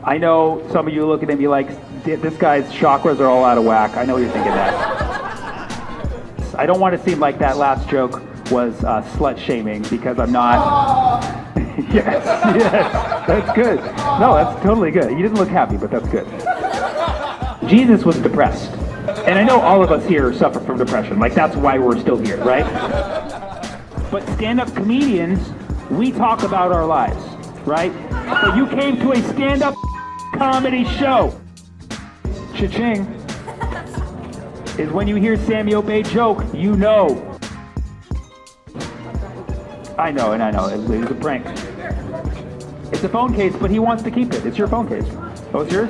I know some of you looking at me like, this guy's chakras are all out of whack. I know you're thinking that. I don't want to seem like that last joke was slut shaming, because I'm not. Yes, that's good. No, that's totally good. You didn't look happy, but that's good. Jesus was depressed. And I know all of us here suffer from depression. Like, that's why we're still here, right? But stand-up comedians, we talk about our lives, right? So you came to a stand-up comedy show. Cha-ching. Is when you hear Sammy Obeid joke, you know. I know, and I know, it was a prank. It's a phone case, but he wants to keep it. It's your phone case. Oh, it's yours?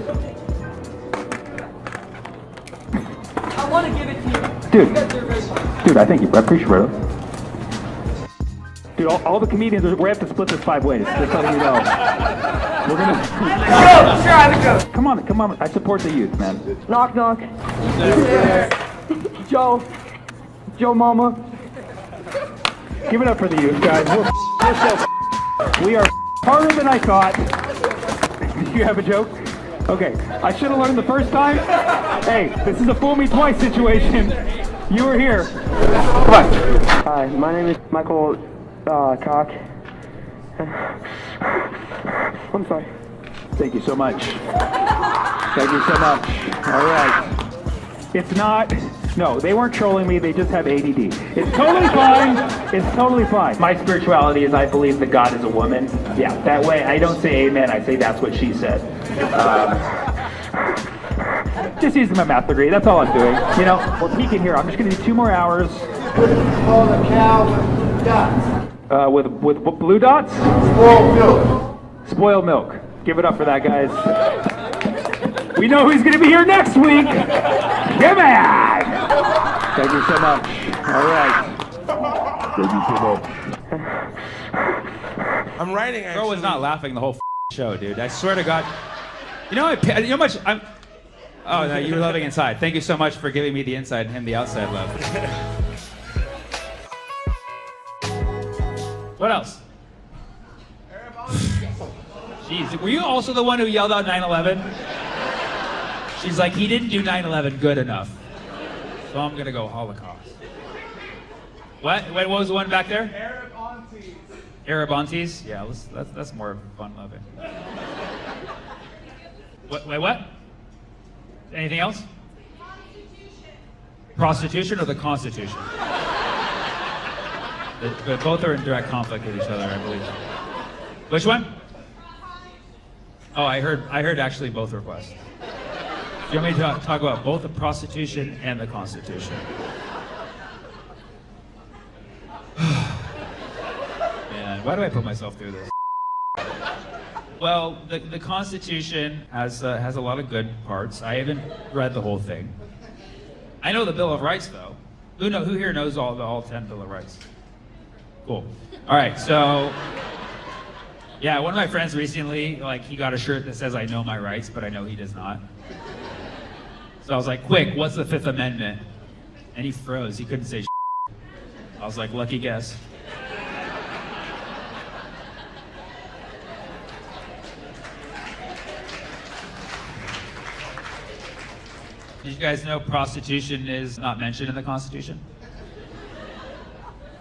I want to give it to you. Dude, I thank you. I appreciate it. Dude, all the comedians, we're going to have to split this 5 ways, just letting you know. We're going to... Come on. I support the youth, man. Knock, knock. Joe Mama. Give it up for the youth, guys. We are harder than I thought. You have a joke? Okay, I should have learned the first time. Hey, this is a fool me twice situation. You were here. Come on. Hi, my name is Michael Cock. I'm sorry. Thank you so much. Thank you so much. All right. It's not... No, they weren't trolling me. They just have ADD. It's totally fine. It's totally fine. My spirituality is I believe that God is a woman. Yeah, that way I don't say amen. I say that's what she said. Just using my math degree. That's all I'm doing. You know, we're peaking here. I'm just going to do 2 more hours. Call the cow with dots. With blue dots? Spoiled milk. Spoiled milk. Give it up for that, guys. We know who's going to be here next week. Come on! Thank you so much. All right. Thank you so much. I'm writing. Bro was not laughing the whole show, dude. I swear to God. You know how much I'm. Oh no, you were loving inside. Thank you so much for giving me the inside and him the outside love. What else? Jeez, were you also the one who yelled out 9/11? She's like, he didn't do 9/11 good enough. So I'm gonna go Holocaust. What? What was the one back there? Arab aunties. Arab aunties? Yeah, that's more fun loving. Wait, what? Anything else? Prostitution or the Constitution? Both are in direct conflict with each other, I believe. Which one? Oh, I heard actually both requests. Do you want me to talk about both the prostitution and the Constitution? Man, why do I put myself through this? Well, the Constitution has a lot of good parts. I haven't read the whole thing. I know the Bill of Rights, though. Who here knows all 10 Bill of Rights? Cool. All right, so yeah, one of my friends recently, he got a shirt that says "I know my rights," but I know he does not. So I was like, "Quick, what's the Fifth Amendment?" And he froze. He couldn't say shit. I was like, "Lucky guess." Did you guys know prostitution is not mentioned in the Constitution?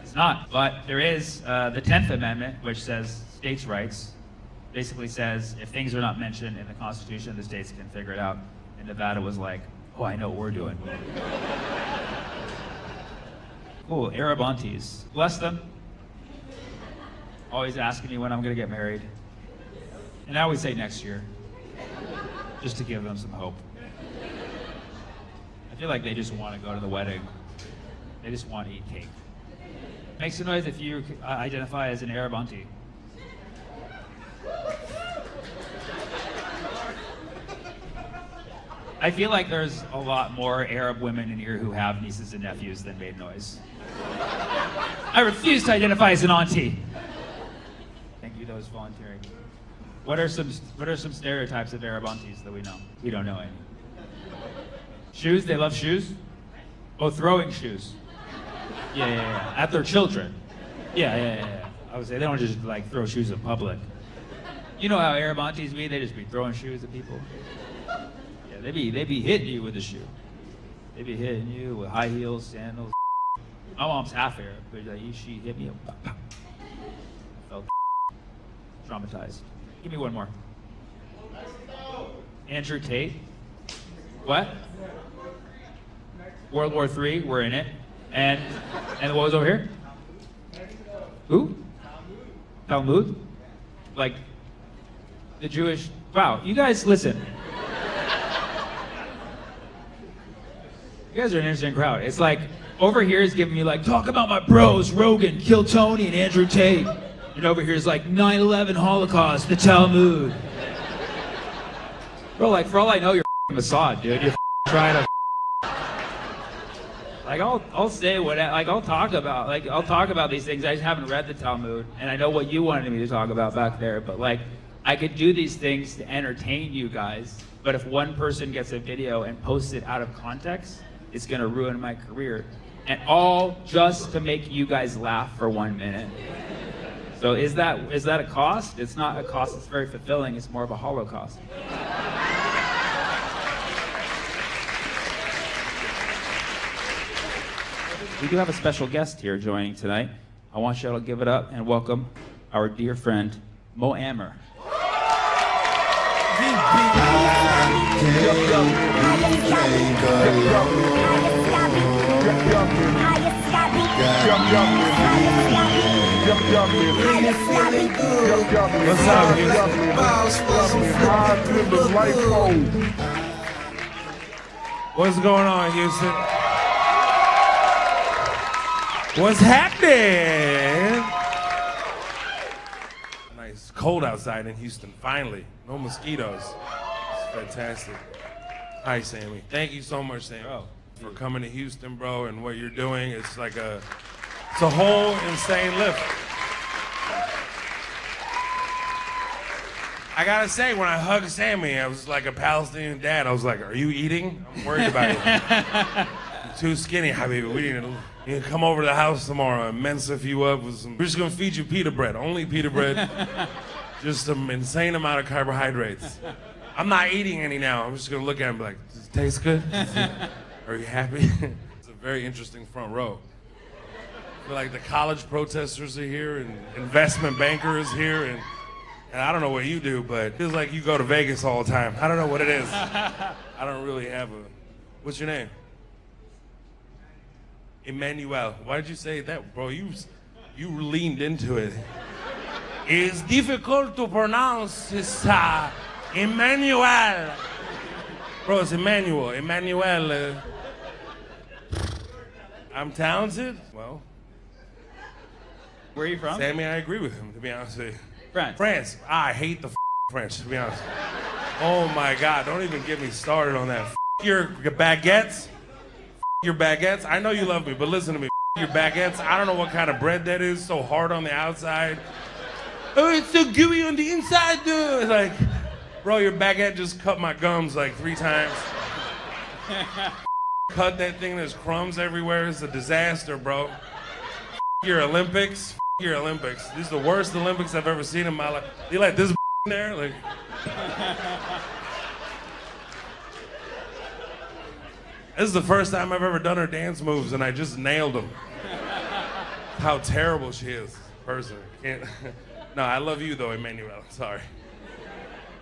It's not, but there is the 10th Amendment, which says states' rights. Basically says if things are not mentioned in the Constitution, the states can figure it out. And Nevada was like, oh, I know what we're doing. Cool, Arab aunties. Bless them. Always asking me when I'm gonna get married. And I always say next year, just to give them some hope. I feel like they just want to go to the wedding. They just want to eat cake. Make some noise if you identify as an Arab auntie. I feel like there's a lot more Arab women in here who have nieces and nephews than made noise. I refuse to identify as an auntie. Thank you, those volunteering. What are some stereotypes of Arab aunties that we know? We don't know any. Shoes? They love shoes? Oh, throwing shoes. Yeah. At their children. Yeah. I would say they don't just throw shoes in public. You know how Arab aunties be? They just be throwing shoes at people. Yeah, they be hitting you with a shoe. They be hitting you with high heels, sandals. My mom's half Arab, but like, she hit me up. Felt traumatized. Give me one more. Andrew Tate. What? World War III, we're in it. And what was over here? Who? Talmud? Like the Jewish. Wow, you guys listen. You guys are an interesting crowd. It's like over here is giving me like talk about my bros, Rogan, Kill Tony, and Andrew Tate. And over here is like 9/11 Holocaust, the Talmud. Bro, like for all I know, you're Mossad, dude. You're trying to. Like I'll say what I'll talk about these things. I just haven't read the Talmud, and I know what you wanted me to talk about back there. But like, I could do these things to entertain you guys. But if one person gets a video and posts it out of context, it's gonna ruin my career, and all just to make you guys laugh for 1 minute. So is that a cost? It's not a cost. It's very fulfilling. It's more of a holocaust. We do have a special guest here joining tonight. I want you all to give it up and welcome our dear friend, Amer. What's up, What's going on, Houston? What's happening? Nice, cold outside in Houston, finally. No mosquitoes. It's fantastic. Hi, Sammy. Thank you so much, Sammy, for coming to Houston, bro, and what you're doing. It's like it's a whole insane lift. I gotta say, when I hugged Sammy, I was like a Palestinian dad. I was like, are you eating? I'm worried about you. You're too skinny, Habibi. We need to... You can come over to the house tomorrow and mensa you up with some. We're just gonna feed you pita bread, only pita bread. Just some insane amount of carbohydrates. I'm not eating any now. I'm just gonna look at it and be like, does it taste good? Are you happy? It's a very interesting front row. I feel like the college protesters are here and investment bankers here and I don't know what you do, but it feels like you go to Vegas all the time. I don't know what it is. I don't really have a. What's your name? Emmanuel. Why did you say that, bro? You leaned into it. It's difficult to pronounce. It's Emmanuel. Bro, it's Emmanuel. Emmanuel. I'm talented. Well. Where are you from? Sammy, I agree with him, to be honest with you. France. France. I hate the French, to be honest. Oh my God, don't even get me started on that. Your baguettes. Your baguettes. I know you love me, but listen to me. Your baguettes. I don't know what kind of bread that is. So hard on the outside. Oh, it's so gooey on the inside, dude. Like, bro, your baguette just cut my gums like 3 times. Cut that thing. There's crumbs everywhere. It's a disaster, bro. Your Olympics. Your Olympics. This is the worst Olympics I've ever seen in my life. You like this there? Like. This is the first time I've ever done her dance moves, and I just nailed them. How terrible she is, personally. No, I love you though, Emmanuel. Sorry.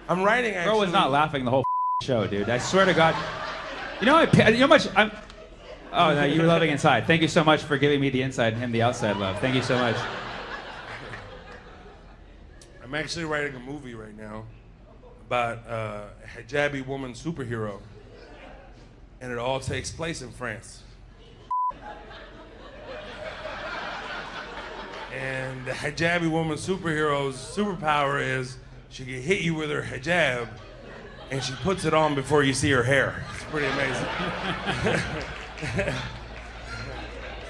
I'm writing actually. Bro was not laughing the whole show, dude. I swear to God. You know how much I'm. Oh no, you were loving inside. Thank you so much for giving me the inside and him the outside love. Thank you so much. I'm actually writing a movie right now about a hijabi woman superhero. And it all takes place in France. And the hijabi woman superhero's superpower is she can hit you with her hijab and she puts it on before you see her hair. It's pretty amazing.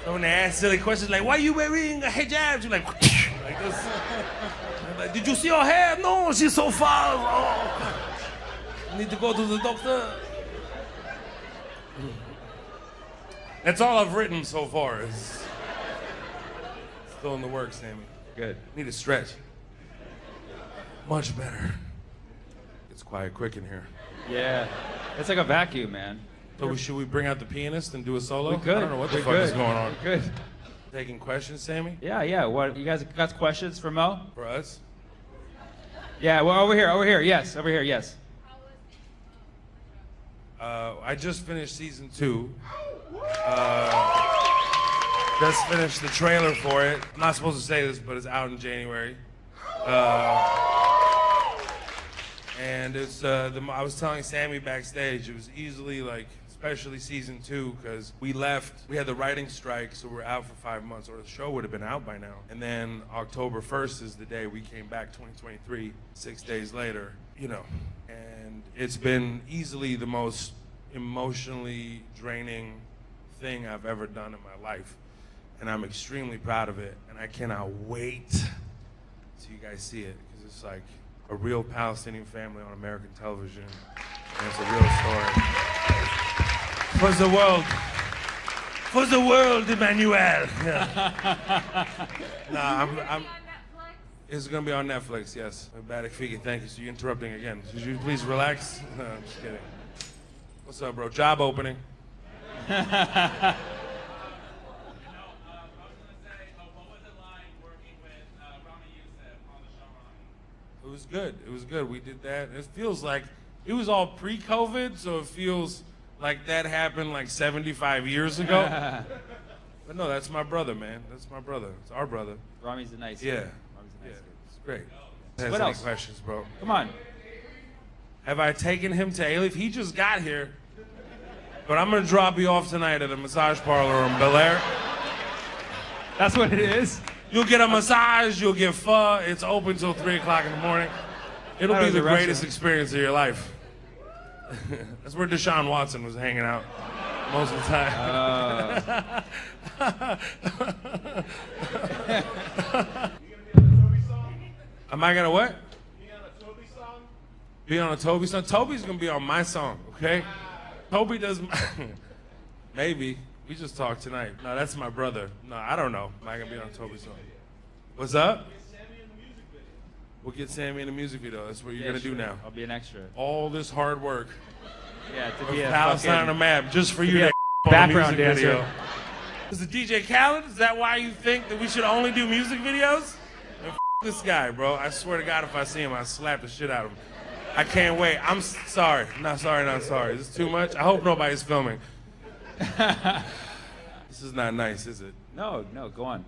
So when they ask silly questions like, why are you wearing a hijab? She's like this. Like, did you see her hair? No, she's so far. Oh. I need to go to the doctor. That's all I've written so far. It's still in the works, Sammy. Good. Need to stretch. Much better. It's quiet quick in here. Yeah. It's like a vacuum, man. So should we bring out the pianist and do a solo? We could. I don't know what the We fuck is could. going on. We could. Taking questions, Sammy? Yeah. What, you guys got questions for Mo? For us? Yeah, well, over here. Yes, over here, yes. I just finished season 2. Just finished the trailer for it. I'm not supposed to say this, but it's out in January. And it's I was telling Sammy backstage, it was easily like, especially season 2, because we had the writing strike, so we're out for 5 months, or the show would have been out by now. And then October 1st is the day we came back, 2023, 6 days later, you know. And it's been easily the most emotionally draining thing I've ever done in my life. And I'm extremely proud of it, and I cannot wait till you guys see it, because it's like a real Palestinian family on American television, and it's a real story. For the world, Emmanuel. Yeah. It's gonna be on Netflix, yes. Badik Fiki, thank you. So you're interrupting again. Could you please relax? No, I'm just kidding. What's up, bro? Job opening. It was good. It was good. We did that. It feels like it was all pre-COVID, so it feels like that happened like 75 years ago. But no, that's my brother, man. That's my brother. It's our brother. Ramy's a nice Yeah. guy. Ramy's a Yeah. nice guy. It's great. What Has any else? questions, bro? Come on. Have I taken him to A-Leaf? He just got here. But I'm gonna drop you off tonight at a massage parlor in Bel Air. That's what it is? You'll get a massage, you'll get pho. It's open till 3 o'clock in the morning. It'll That be was the a restaurant. greatest experience of your life. That's where Deshaun Watson was hanging out most of the time. Am I gonna what? Be on a Toby song? Be on a Toby song? Toby's gonna be on my song, okay? Toby does maybe. We just talked tonight. No, that's my brother. No, I don't know. Am I gonna be on Toby's song? What's up? We'll get Sammy in the music video. That's what you're gonna do now. I'll be an extra. All this hard work Yeah, to of be a Palestine on the fucking map just for you be a to background on the music dancer. video. Is it DJ Khaled? Is that why you think that we should only do music videos? And this guy, bro. I swear to God, if I see him, I slap the shit out of him. I can't wait. I'm sorry. Not sorry. Is this too much? I hope nobody's filming. This is not nice, is it? No, go on.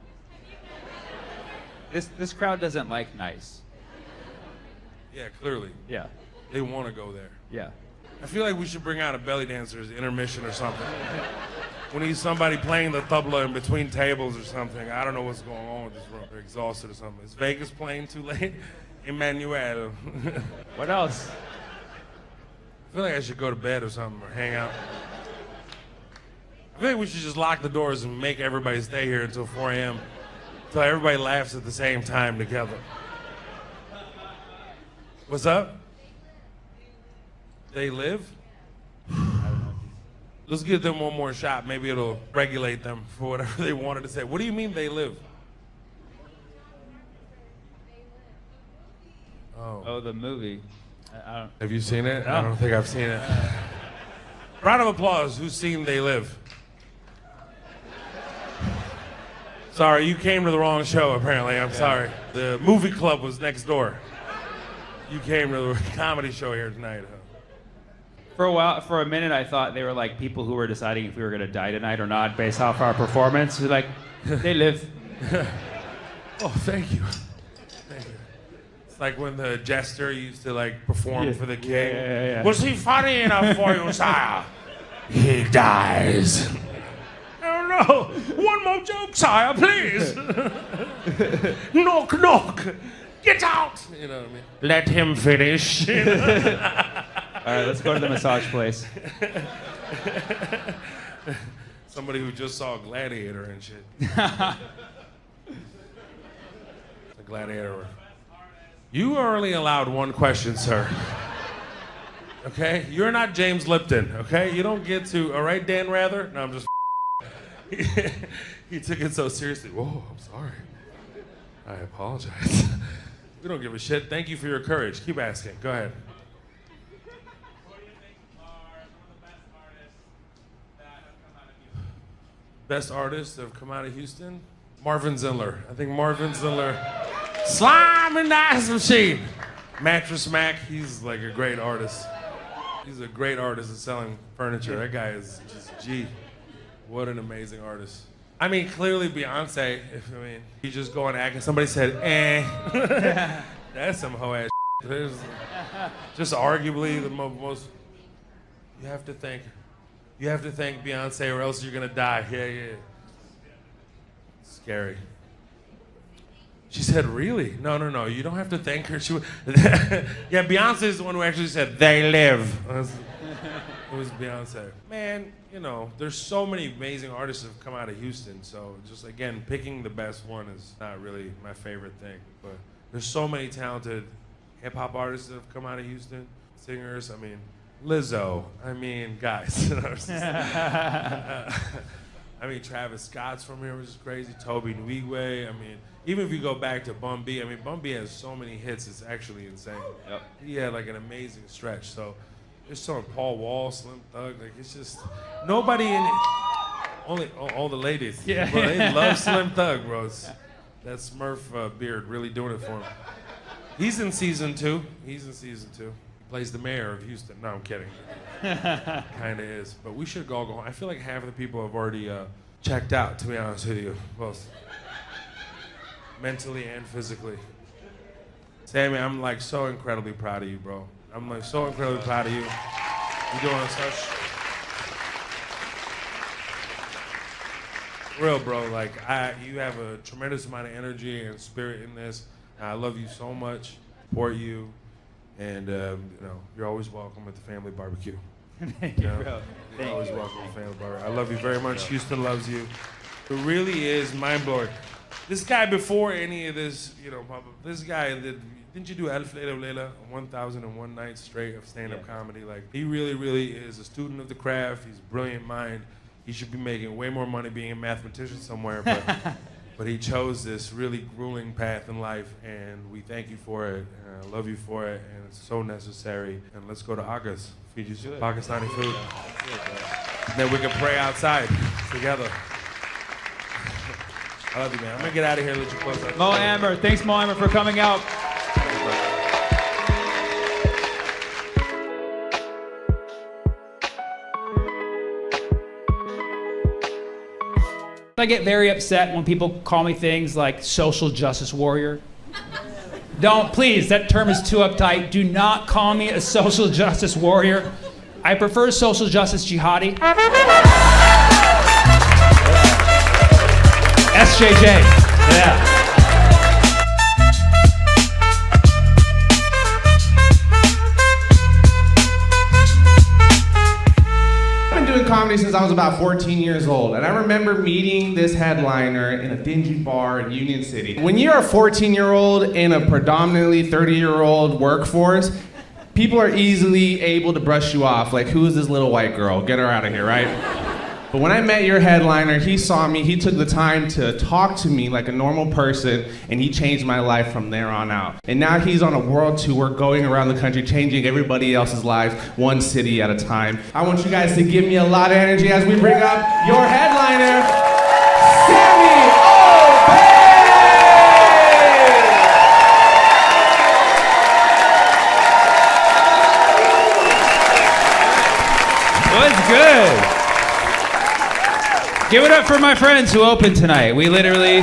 This crowd doesn't like nice. Yeah, clearly. Yeah. They want to go there. Yeah. I feel like we should bring out a belly dancer as intermission or something. We need somebody playing the tabla in between tables or something. I don't know what's going on with this room. They're exhausted or something. Is Vegas playing too late? Emmanuel. What else? I feel like I should go to bed or something or hang out. I feel like we should just lock the doors and make everybody stay here until 4 a.m. Until everybody laughs at the same time together. What's up? They live? Let's give them one more shot. Maybe it'll regulate them for whatever they wanted to say. What do you mean they live? Oh, the movie. I don't. Have you seen it? No. I don't think I've seen it. Round of applause. Who's seen They Live? Sorry, you came to the wrong show, apparently. I'm sorry. The movie club was next door. You came to the comedy show here tonight. For a minute, I thought they were like people who were deciding if we were going to die tonight or not based off our performance. They're like, they live. Oh, thank you. Thank you. It's like when the jester used to like perform for the king. Yeah. Was he funny enough for you, sire? He dies. Oh no! One more joke, sire, please. Knock, knock. Get out. You know what I mean? Let him finish. All right, let's go to the massage place. Somebody who just saw Gladiator and shit. The Gladiator. You are only allowed one question, sir. Okay? You're not James Lipton, okay? You don't get to, all right, Dan Rather? No, I'm just he took it so seriously. Whoa, I'm sorry. I apologize. We don't give a shit. Thank you for your courage. Keep asking. Go ahead. What do you think are some of the best artists that have come out of Houston? Best artists that have come out of Houston? Marvin Zindler. I think Marvin Zindler. Slime and Ice Machine. Mattress Mac, he's like a great artist. He's a great artist at selling furniture. That guy is just G. What an amazing artist. I mean, clearly Beyonce, you just go and act and somebody said, eh. That's some hoe ass shit. There's just arguably the most, you have to thank Beyonce or else you're gonna die. Yeah. Scary. She said, really? No, you don't have to thank her. Yeah, Beyonce is the one who actually said, they live. It was Beyonce. Man, there's so many amazing artists that have come out of Houston, so just, again, picking the best one is not really my favorite thing, but there's so many talented hip-hop artists that have come out of Houston, singers, Lizzo, guys. Travis Scott's from here, which is crazy, Toby Nwigwe, even if you go back to Bun B, Bun B has so many hits, it's actually insane. Yep. He had like an amazing stretch, so there's some Paul Wall, Slim Thug, it's just, nobody in it, only all the ladies. Yeah. Bro, they love Slim Thug, bro. That Smurf beard really doing it for him. He's in season 2. He plays the mayor of Houston. No, I'm kidding. Kinda is, but we should all go home. I feel like half of the people have already checked out, to be honest with you, both mentally and physically. Sammy, I'm like so incredibly proud of you, bro. I'm like so incredibly proud of you. You're doing such real, bro. Like you have a tremendous amount of energy and spirit in this. I love you so much. Support you, and you're always welcome at the family barbecue. Thank you, bro. You're always welcome at the family barbecue. I love you very much. Houston loves you. It really is mind blowing. This guy, before any of this, this guy didn't you do Alf Lela Lela 1001 nights straight of stand-up comedy? Like, he really, really is a student of the craft. He's a brilliant mind. He should be making way more money being a mathematician somewhere, but he chose this really grueling path in life, and we thank you for it, and I love you for it, and it's so necessary. And let's go to August, feed you some Pakistani food. And then we can pray outside together. I love you, man. I'm gonna get out of here and let you close out. Mo Amer, thanks Mo Amer for coming out. I get very upset when people call me things like social justice warrior. Don't, please, that term is too uptight. Do not call me a social justice warrior. I prefer social justice jihadi. SJJ, yeah. Comedy since I was about 14 years old, and I remember meeting this headliner in a dingy bar in Union City. When you're a 14-year-old in a predominantly 30-year-old workforce, people are easily able to brush you off, like, who is this little white girl? Get her out of here, right? But when I met your headliner, he saw me, he took the time to talk to me like a normal person, and he changed my life from there on out. And now he's on a world tour going around the country changing everybody else's lives, one city at a time. I want you guys to give me a lot of energy as we bring up your headliner, Sammy Obeid! What's good? Give it up for my friends who opened tonight. We literally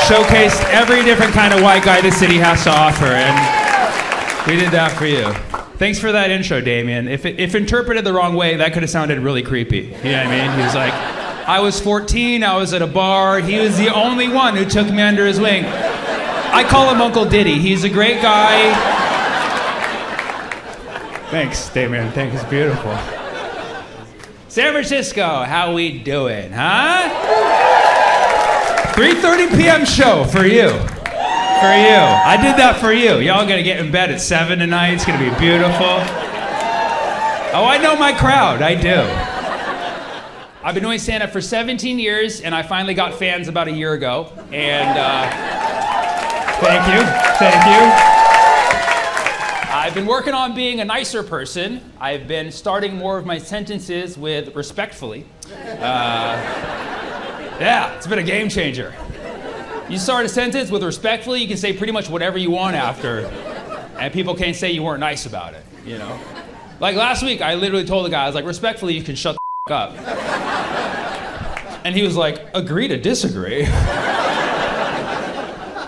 showcased every different kind of white guy this city has to offer, and we did that for you. Thanks for that intro, Damien. If interpreted the wrong way, that could have sounded really creepy. You know what I mean? He was like, I was 14, I was at a bar, he was the only one who took me under his wing. I call him Uncle Diddy. He's a great guy. Thanks, Damien. Thanks, beautiful. San Francisco, how we doing, huh? 3:30 p.m. show for you. For you. I did that for you. Y'all gonna get in bed at 7 tonight. It's gonna be beautiful. Oh, I know my crowd. I do. I've been doing stand-up for 17 years, and I finally got fans about a year ago. And Thank you. Thank you. I've been working on being a nicer person. I've been starting more of my sentences with respectfully. Yeah, it's been a game changer. You start a sentence with respectfully, you can say pretty much whatever you want after, and people can't say you weren't nice about it, you know? Like last week, I literally told the guy, I was like, respectfully, you can shut the up. And he was like, agree to disagree.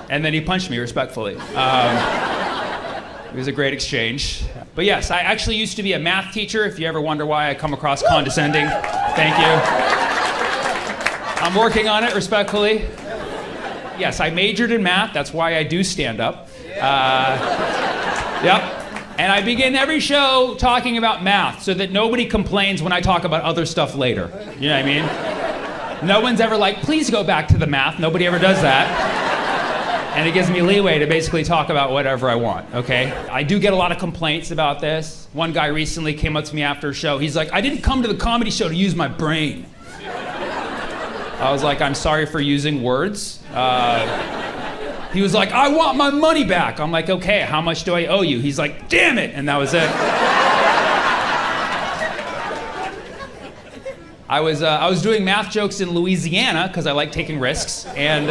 And then he punched me respectfully. It was a great exchange. But yes, I actually used to be a math teacher, if you ever wonder why I come across condescending. Thank you. I'm working on it respectfully. Yes, I majored in math, that's why I do stand up. Yep. And I begin every show talking about math so that nobody complains when I talk about other stuff later. You know what I mean? No one's ever like, please go back to the math. Nobody ever does that. And it gives me leeway to basically talk about whatever I want, okay? I do get a lot of complaints about this. One guy recently came up to me after a show. He's like, I didn't come to the comedy show to use my brain. I was like, I'm sorry for using words. He was like, I want my money back. I'm like, okay, how much do I owe you? He's like, damn it, and that was it. I was doing math jokes in Louisiana because I like taking risks, and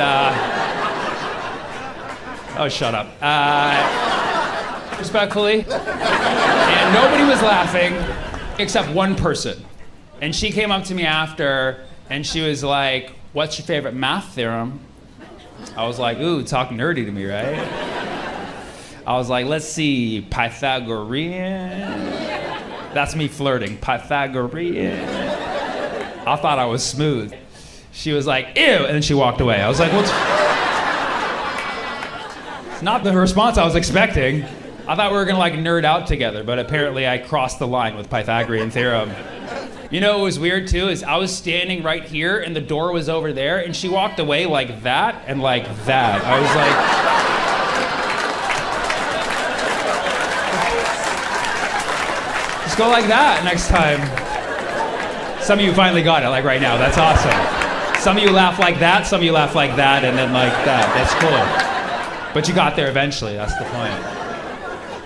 oh, shut up. Respectfully, and nobody was laughing except one person, and she came up to me after, and she was like, what's your favorite math theorem? I was like, ooh, talk nerdy to me, right? I was like, let's see, Pythagorean. That's me flirting, Pythagorean. I thought I was smooth. She was like, ew, and then she walked away. I was like, what's... It's not the response I was expecting. I thought we were gonna like nerd out together, but apparently I crossed the line with Pythagorean theorem. You know what was weird too is I was standing right here and the door was over there and she walked away like that and like that. I was like, just go like that next time. Some of you finally got it, like right now. That's awesome. Some of you laugh like that, some of you laugh like that, and then like that. That's cool. But you got there eventually, that's the point.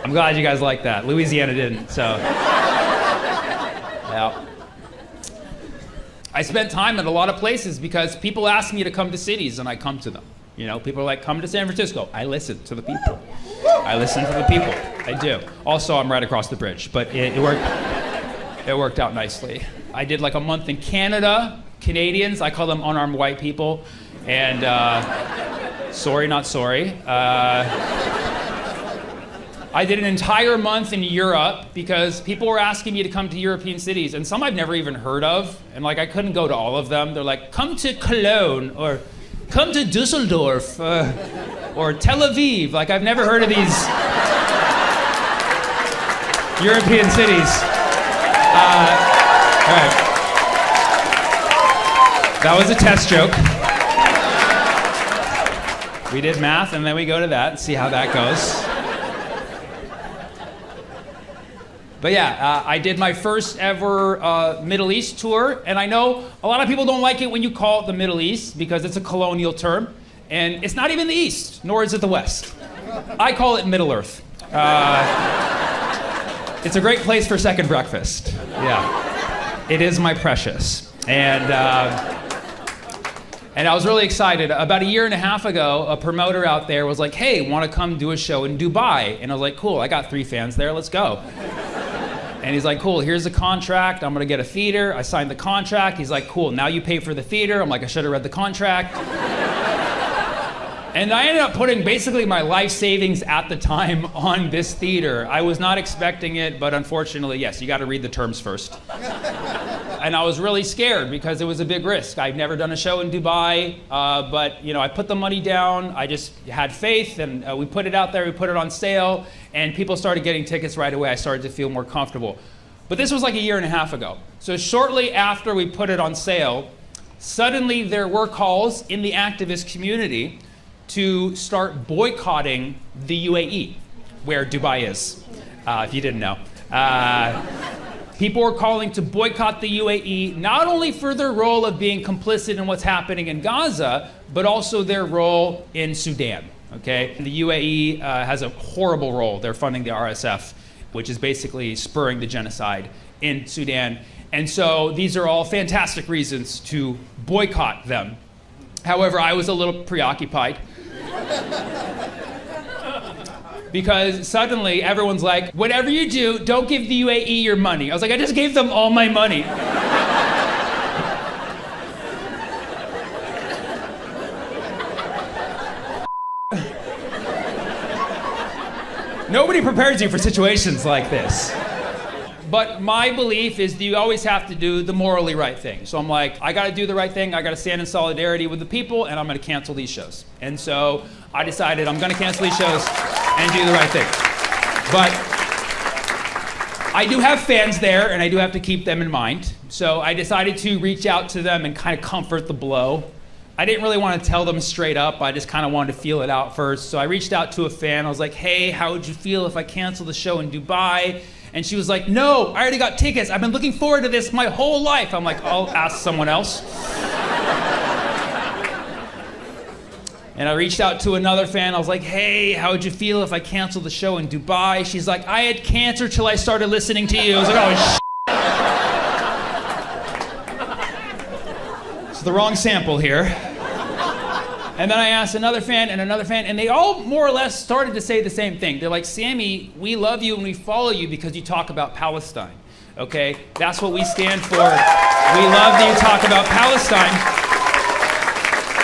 I'm glad you guys like that. Louisiana didn't, so. Yeah. I spent time in a lot of places because people ask me to come to cities and I come to them. You know, people are like, come to San Francisco. I listen to the people. I listen to the people. I do. Also, I'm right across the bridge, but it worked out nicely. I did like a month in Canada. Canadians, I call them unarmed white people. And sorry, not sorry. I did an entire month in Europe because people were asking me to come to European cities, and some I've never even heard of, and like I couldn't go to all of them. They're like, come to Cologne, or come to Dusseldorf, or Tel Aviv. Like I've never heard of these European cities. All right. That was a test joke. We did math, and then we go to that and see how that goes. But yeah, I did my first ever Middle East tour, and I know a lot of people don't like it when you call it the Middle East because it's a colonial term, and it's not even the East, nor is it the West. I call it Middle Earth. It's a great place for second breakfast. Yeah, it is my precious. And I was really excited. About a year and a half ago, a promoter out there was like, hey, want to come do a show in Dubai? And I was like, cool, I got 3 fans there, let's go. And he's like, cool, here's the contract. I'm going to get a theater. I signed the contract. He's like, cool, now you pay for the theater. I'm like, I should have read the contract. And I ended up putting basically my life savings at the time on this theater. I was not expecting it, but unfortunately, yes, you got to read the terms first. And I was really scared because it was a big risk. I've never done a show in Dubai, but you know, I put the money down. I just had faith, and we put it out there. We put it on sale, and people started getting tickets right away. I started to feel more comfortable. But this was like a year and a half ago. So shortly after we put it on sale, suddenly there were calls in the activist community to start boycotting the UAE, where Dubai is, if you didn't know. People were calling to boycott the UAE, not only for their role of being complicit in what's happening in Gaza, but also their role in Sudan. okay? The UAE has a horrible role. They're funding the RSF, which is basically spurring the genocide in Sudan. And so these are all fantastic reasons to boycott them. However, I was a little preoccupied because suddenly everyone's like, whatever you do, don't give the UAE your money. I was like, I just gave them all my money. Nobody prepares you for situations like this. But my belief is that you always have to do the morally right thing. So I'm like, I gotta do the right thing, I gotta stand in solidarity with the people, and I'm gonna cancel these shows. And so I decided I'm gonna cancel these shows and do the right thing. But I do have fans there, and I do have to keep them in mind. So I decided to reach out to them and kind of comfort the blow. I didn't really want to tell them straight up, I just kind of wanted to feel it out first. So I reached out to a fan, I was like, hey, how would you feel if I cancel the show in Dubai? And she was like, no, I already got tickets. I've been looking forward to this my whole life. I'm like, I'll ask someone else. And I reached out to another fan. I was like, hey, how would you feel if I canceled the show in Dubai? She's like, I had cancer till I started listening to you. I was like, oh, shit. It's the wrong sample here. And then I asked another fan, and they all more or less started to say the same thing. They're like, Sammy, we love you and we follow you because you talk about Palestine, okay? That's what we stand for. We love that you talk about Palestine.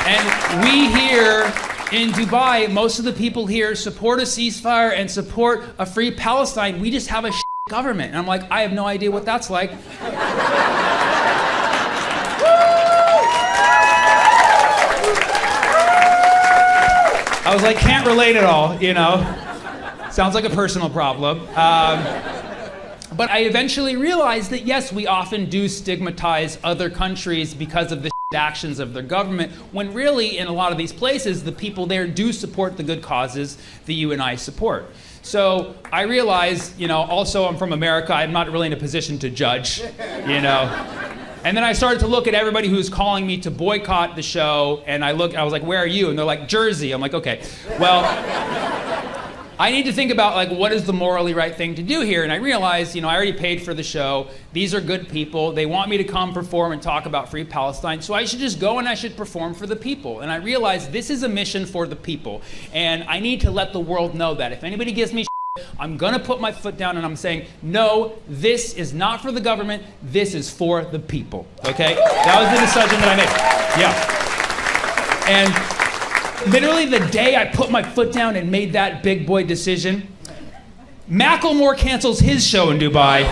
And we here in Dubai, most of the people here support a ceasefire and support a free Palestine. We just have a government. And I'm like, I have no idea what that's like. I was like, can't relate at all, you know? Sounds like a personal problem. But I eventually realized that, yes, we often do stigmatize other countries because of the actions of their government, when really, in a lot of these places, the people there do support the good causes that you and I support. So I realized, you know, also I'm from America, I'm not really in a position to judge, you know? And then I started to look at everybody who's calling me to boycott the show, and I was like, where are you? And they're like, Jersey. I'm like, okay, well, I need to think about like what is the morally right thing to do here. And I realized, you know, I already paid for the show. These are good people. They want me to come perform and talk about free Palestine. So I should just go and I should perform for the people. And I realized this is a mission for the people. And I need to let the world know that. If anybody gives me I'm gonna put my foot down and I'm saying, no, this is not for the government, this is for the people, okay? That was the decision that I made, yeah. And literally the day I put my foot down and made that big boy decision, Macklemore cancels his show in Dubai.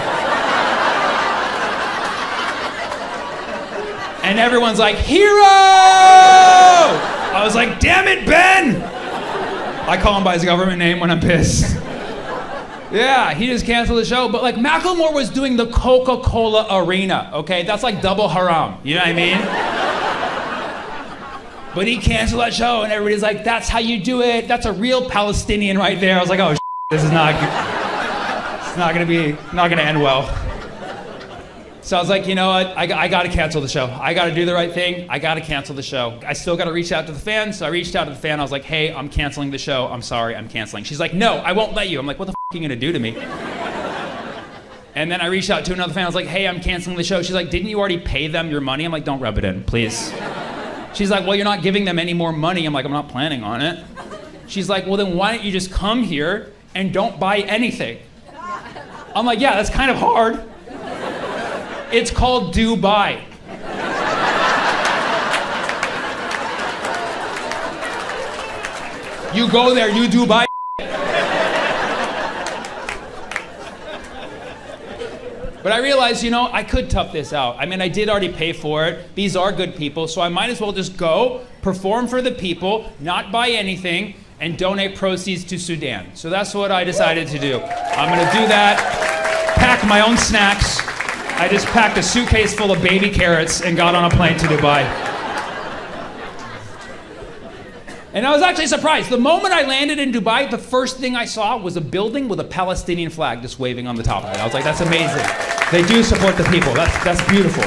And everyone's like, hero! I was like, damn it, Ben! I call him by his government name when I'm pissed. Yeah, he just canceled the show. But like Macklemore was doing the Coca-Cola Arena, okay? That's like double haram, you know what I mean? But he canceled that show and everybody's like, that's how you do it. That's a real Palestinian right there. I was like, oh, this is not gonna end well. So I was like, you know what? I gotta cancel the show. I gotta do the right thing. I gotta cancel the show. I still gotta reach out to the fans. So I reached out to the fan. I was like, hey, I'm canceling the show. I'm sorry, I'm canceling. She's like, no, I won't let you. I'm like, what the f are you gonna do to me? And then I reached out to another fan. I was like, hey, I'm canceling the show. She's like, didn't you already pay them your money? I'm like, don't rub it in, please. She's like, well, you're not giving them any more money. I'm like, I'm not planning on it. She's like, well, then why don't you just come here and don't buy anything? I'm like, yeah, that's kind of hard. It's called Dubai. You go there, you Dubai. But I realized, you know, I could tough this out. I mean, I did already pay for it. These are good people, so I might as well just go, perform for the people, not buy anything, and donate proceeds to Sudan. So that's what I decided to do. I'm gonna do that, pack my own snacks. I just packed a suitcase full of baby carrots and got on a plane to Dubai. And I was actually surprised. The moment I landed in Dubai, the first thing I saw was a building with a Palestinian flag just waving on the top of it. I was like, that's amazing. They do support the people. That's beautiful.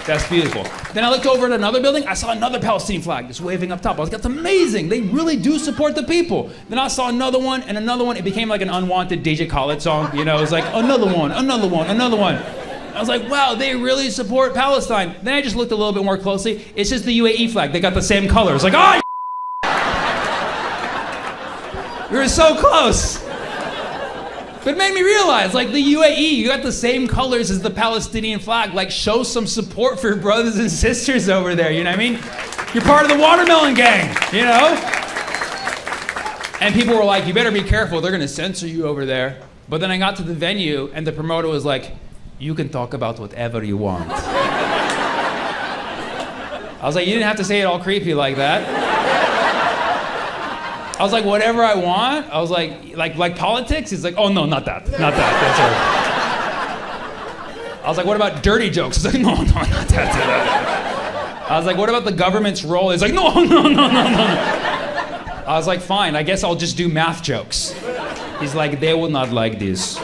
That's beautiful. Then I looked over at another building. I saw another Palestinian flag just waving up top. I was like, that's amazing. They really do support the people. Then I saw another one and another one. It became like an unwanted DJ Khaled song. You know, it was like another one, another one, another one. I was like, wow, they really support Palestine. Then I just looked a little bit more closely. It's just the UAE flag. They got the same colors. Like, oh, we were so close. But it made me realize, like, the UAE, you got the same colors as the Palestinian flag. Like, show some support for your brothers and sisters over there, you know what I mean? You're part of the watermelon gang, you know? And people were like, you better be careful, they're gonna censor you over there. But then I got to the venue, and the promoter was like, you can talk about whatever you want. I was like, you didn't have to say it all creepy like that. I was like, whatever I want? I was like politics? He's like, oh no, not that. Not that. That's right. I was like, what about dirty jokes? He's like, no, not that. I was like, what about the government's role? He's like, no. I was like, fine, I guess I'll just do math jokes. He's like, they will not like this.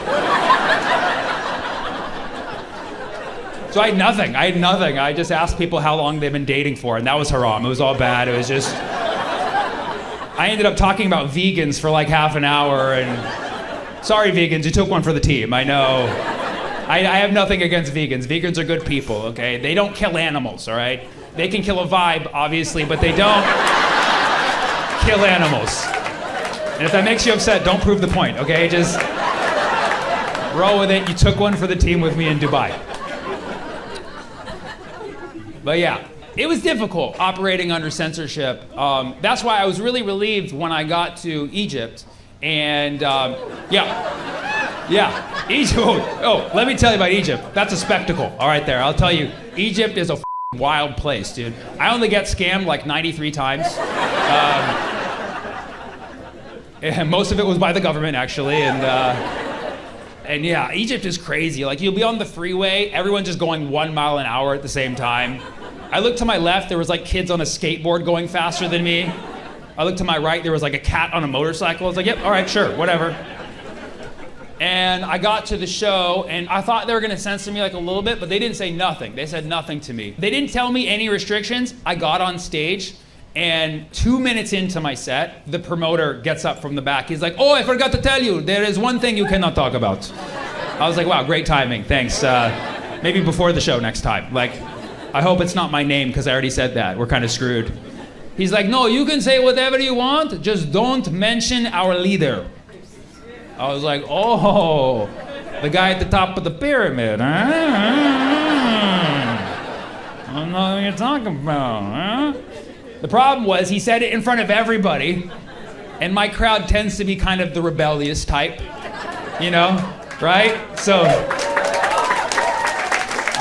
So I had nothing. I just asked people how long they've been dating for, and that was haram. It was all bad. It was just... I ended up talking about vegans for like half an hour, and sorry vegans, you took one for the team, I know. I have nothing against vegans. Vegans are good people, okay? They don't kill animals, all right? They can kill a vibe, obviously, but they don't kill animals. And if that makes you upset, don't prove the point, okay? Just roll with it. You took one for the team with me in Dubai. But yeah. It was difficult operating under censorship. That's why I was really relieved when I got to Egypt. And Egypt. Oh, let me tell you about Egypt. That's a spectacle. All right, there. I'll tell you. Egypt is a wild place, dude. I only get scammed like 93 times. And most of it was by the government, actually. And yeah, Egypt is crazy. Like, you'll be on the freeway, everyone's just going 1 mile an hour at the same time. I looked to my left, there was like kids on a skateboard going faster than me. I looked to my right, there was like a cat on a motorcycle. I was like, yep, all right, sure, whatever. And I got to the show, and I thought they were gonna censor me like a little bit, but they didn't say nothing. They said nothing to me. They didn't tell me any restrictions. I got on stage, and 2 minutes into my set, the promoter gets up from the back. He's like, oh, I forgot to tell you, there is one thing you cannot talk about. I was like, wow, great timing, thanks. Maybe before the show next time. Like, I hope it's not my name, because I already said that. We're kind of screwed. He's like, no, you can say whatever you want, just don't mention our leader. I was like, oh, the guy at the top of the pyramid, huh? I don't know what you're talking about, huh? The problem was he said it in front of everybody, and my crowd tends to be kind of the rebellious type, you know, right?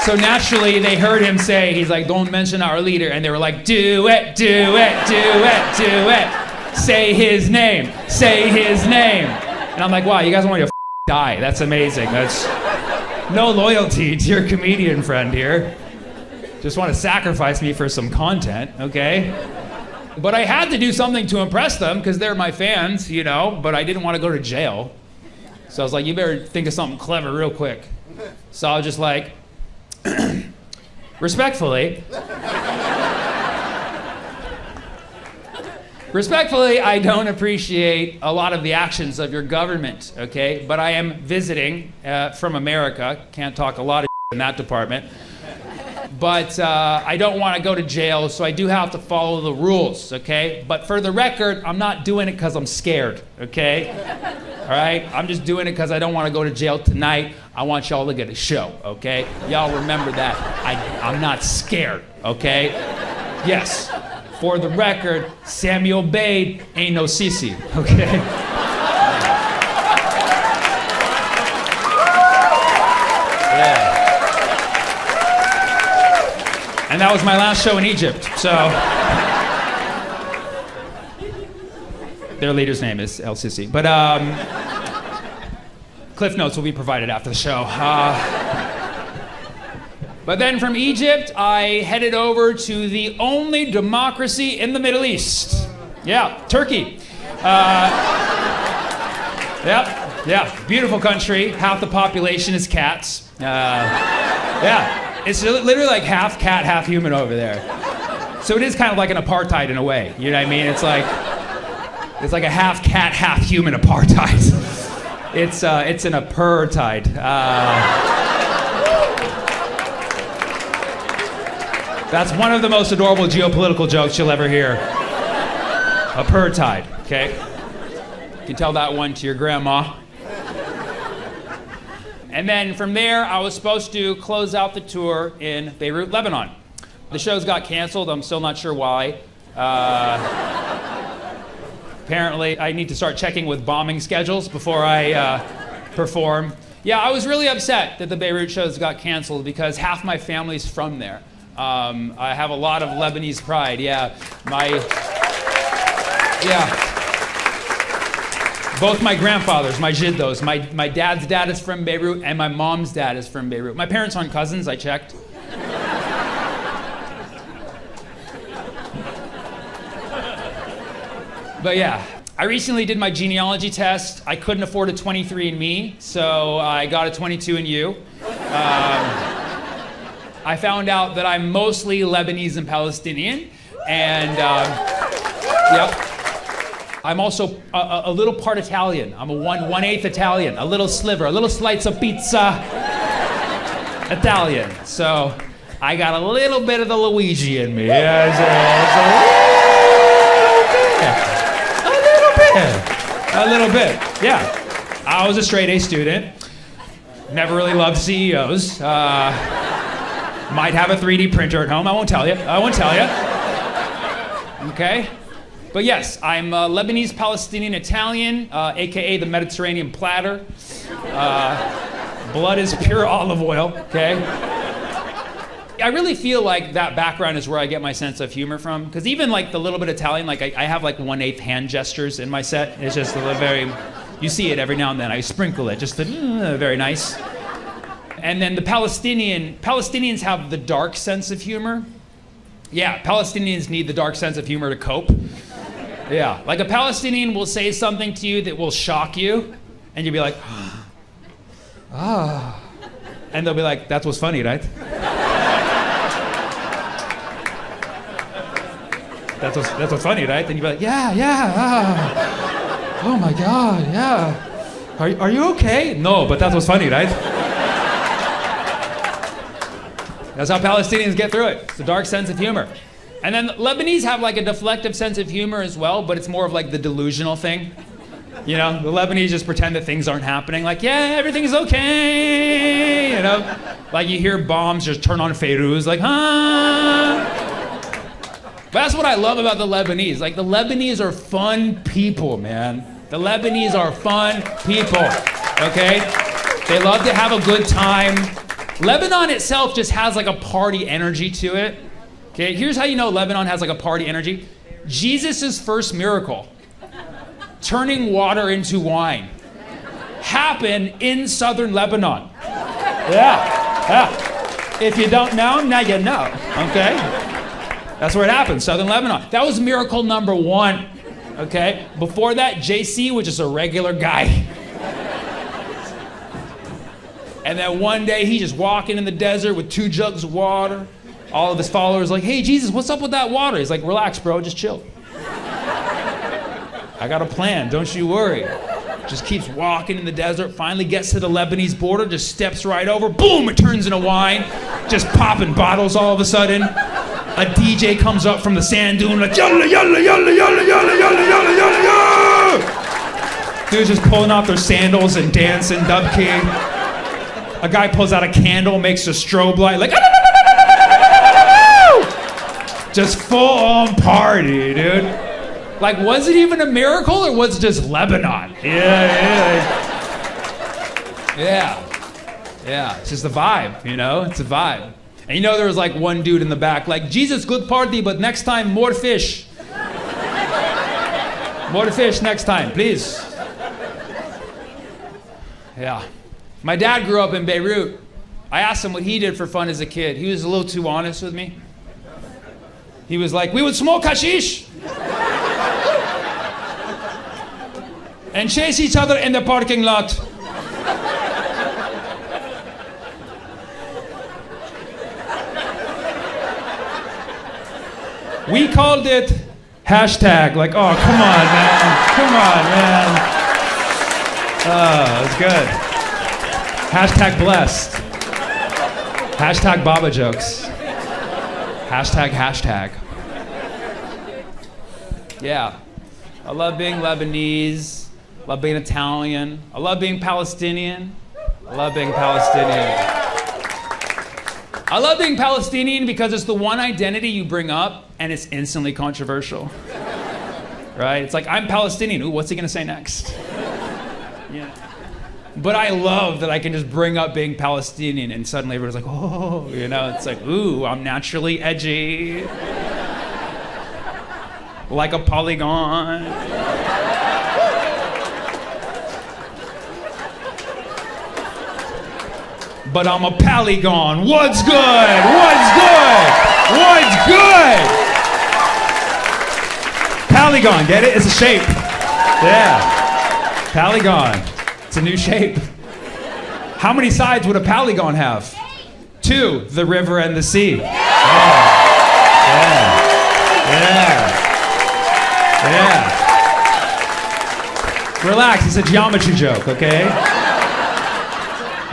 So naturally, they heard him say, he's like, don't mention our leader. And they were like, do it, do it, do it, do it. Say his name, say his name. And I'm like, wow, you guys want me to die. That's amazing. That's no loyalty to your comedian friend here. Just want to sacrifice me for some content, okay? But I had to do something to impress them, because they're my fans, you know, but I didn't want to go to jail. So I was like, you better think of something clever real quick. So I was just like, respectfully, I don't appreciate a lot of the actions of your government, okay? But I am visiting from America. Can't talk a lot of in that department. But I don't want to go to jail, so I do have to follow the rules, okay? But for the record, I'm not doing it because I'm scared, okay? All right? I'm just doing it because I don't want to go to jail tonight. I want y'all to get a show, okay? Y'all remember that. I'm not scared, okay? Yes, for the record, Sammy Obeid ain't no sissy, okay? Yeah. And that was my last show in Egypt, so. Their leader's name is El Sisi. But Cliff notes will be provided after the show. But then from Egypt, I headed over to the only democracy in the Middle East. Yeah, Turkey. Yeah, beautiful country. Half the population is cats. Yeah. It's literally like half cat, half human over there. So it is kind of like an apartheid in a way. You know what I mean? It's like a half cat, half human apartheid. It's an apartheid. That's one of the most adorable geopolitical jokes you'll ever hear. Apartheid, okay? You can tell that one to your grandma. And then from there, I was supposed to close out the tour in Beirut, Lebanon. The shows got canceled. I'm still not sure why. Apparently, I need to start checking with bombing schedules before I perform. Yeah, I was really upset that the Beirut shows got canceled because half my family's from there. I have a lot of Lebanese pride. Yeah, both my grandfathers, my jiddos. My dad's dad is from Beirut and my mom's dad is from Beirut. My parents aren't cousins, I checked. But yeah, I recently did my genealogy test. I couldn't afford a 23andMe, so I got a 22andYou. I found out that I'm mostly Lebanese and Palestinian, and yep. I'm also a little part Italian. I'm a 1/8 Italian, a little sliver, a little slice of pizza Italian. So I got a little bit of the Luigi in me. Yeah, a little bit, yeah. I was a straight A student. Never really loved CEOs. Might have a 3D printer at home. I won't tell you. Okay? But yes, I'm Lebanese, Palestinian, Italian, AKA the Mediterranean platter. Blood is pure olive oil, okay? I really feel like that background is where I get my sense of humor from. Because even like the little bit Italian, like I have like 1/8 hand gestures in my set. It's just very, you see it every now and then. I sprinkle it, just very nice. And then the Palestinians have the dark sense of humor. Yeah, Palestinians need the dark sense of humor to cope. Yeah, like a Palestinian will say something to you that will shock you, and you'll be like, ah. And they'll be like, that's what's funny, right? That's what's funny, right? And you'll be like, yeah, oh my God, yeah. Are you okay? No, but that's what's funny, right? That's how Palestinians get through it. It's a dark sense of humor. And then Lebanese have like a deflective sense of humor as well, but it's more of like the delusional thing. You know, the Lebanese just pretend that things aren't happening. Like, yeah, everything's okay. You know, like you hear bombs just turn on Feiruz, like, huh? But that's what I love about the Lebanese. Like, the Lebanese are fun people, man. The Lebanese are fun people, okay? They love to have a good time. Lebanon itself just has like a party energy to it. Okay, here's how you know Lebanon has like a party energy. Jesus' first miracle, turning water into wine, happened in southern Lebanon. Yeah. If you don't know, now you know, okay? That's where it happened, southern Lebanon. That was miracle number 1, okay? Before that, JC was just a regular guy. And then one day, he's just walking in the desert with 2 jugs of water. All of his followers like, hey, Jesus, what's up with that water? He's like, relax, bro, just chill. I got a plan, don't you worry. Just keeps walking in the desert, finally gets to the Lebanese border, just steps right over, boom, it turns into wine. Just popping bottles all of a sudden. A DJ comes up from the sand dune like, yalla, yalla, yalla, yalla, yalla, yalla, yalla, yalla, yalla. Dudes just pulling off their sandals and dancing, dub key. A guy pulls out a candle, makes a strobe light, like, just full on party, dude. Like, was it even a miracle or was it just Lebanon? Yeah. It's just a vibe, you know? It's a vibe. And you know there was like one dude in the back, like, Jesus, good party, but next time, more fish. More fish next time, please. Yeah. My dad grew up in Beirut. I asked him what he did for fun as a kid. He was a little too honest with me. He was like, we would smoke hashish and chase each other in the parking lot. We called it hashtag, like, oh, come on, man. Come on, man. Oh, it's good. Hashtag blessed. Hashtag Baba jokes. Hashtag. Yeah. I love being Lebanese. I love being Italian. I love being Palestinian. I love being Palestinian. I love being Palestinian because it's the one identity you bring up and it's instantly controversial. Right? It's like, I'm Palestinian. Ooh, what's he gonna say next? Yeah. But I love that I can just bring up being Palestinian and suddenly everyone's like, oh, you know, it's like, ooh, I'm naturally edgy. Like a polygon. But I'm a Polygon. What's good? What's good? What's good? Polygon, get it? It's a shape. Yeah. Polygon. It's a new shape. How many sides would a polygon have? 2, the river and the sea. Yeah. Relax, it's a geometry joke, okay?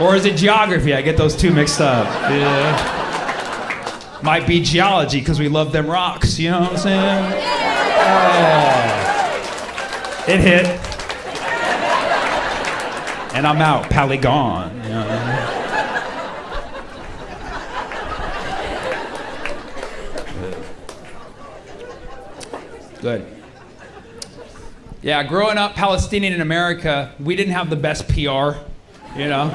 Or is it geography? I get those two mixed up. Yeah. Might be geology because we love them rocks, you know what I'm saying? It hit. And I'm out, Polygon. You know? Good. Yeah, growing up Palestinian in America, we didn't have the best PR, you know?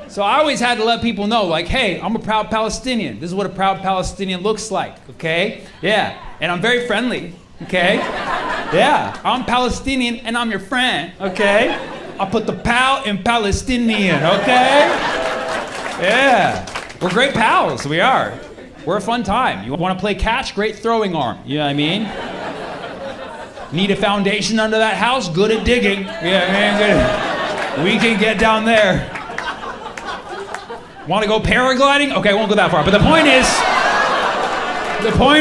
So I always had to let people know, like, hey, I'm a proud Palestinian. This is what a proud Palestinian looks like, okay? Yeah, and I'm very friendly, okay? Yeah, I'm Palestinian and I'm your friend, okay? I put the pal in Palestinian, okay? Yeah, we're great pals, we are. We're a fun time. You want to play catch? Great throwing arm, you know what I mean? Need a foundation under that house? Good at digging. Yeah, man, good. We can get down there. Want to go paragliding? Okay, I won't go that far. But the point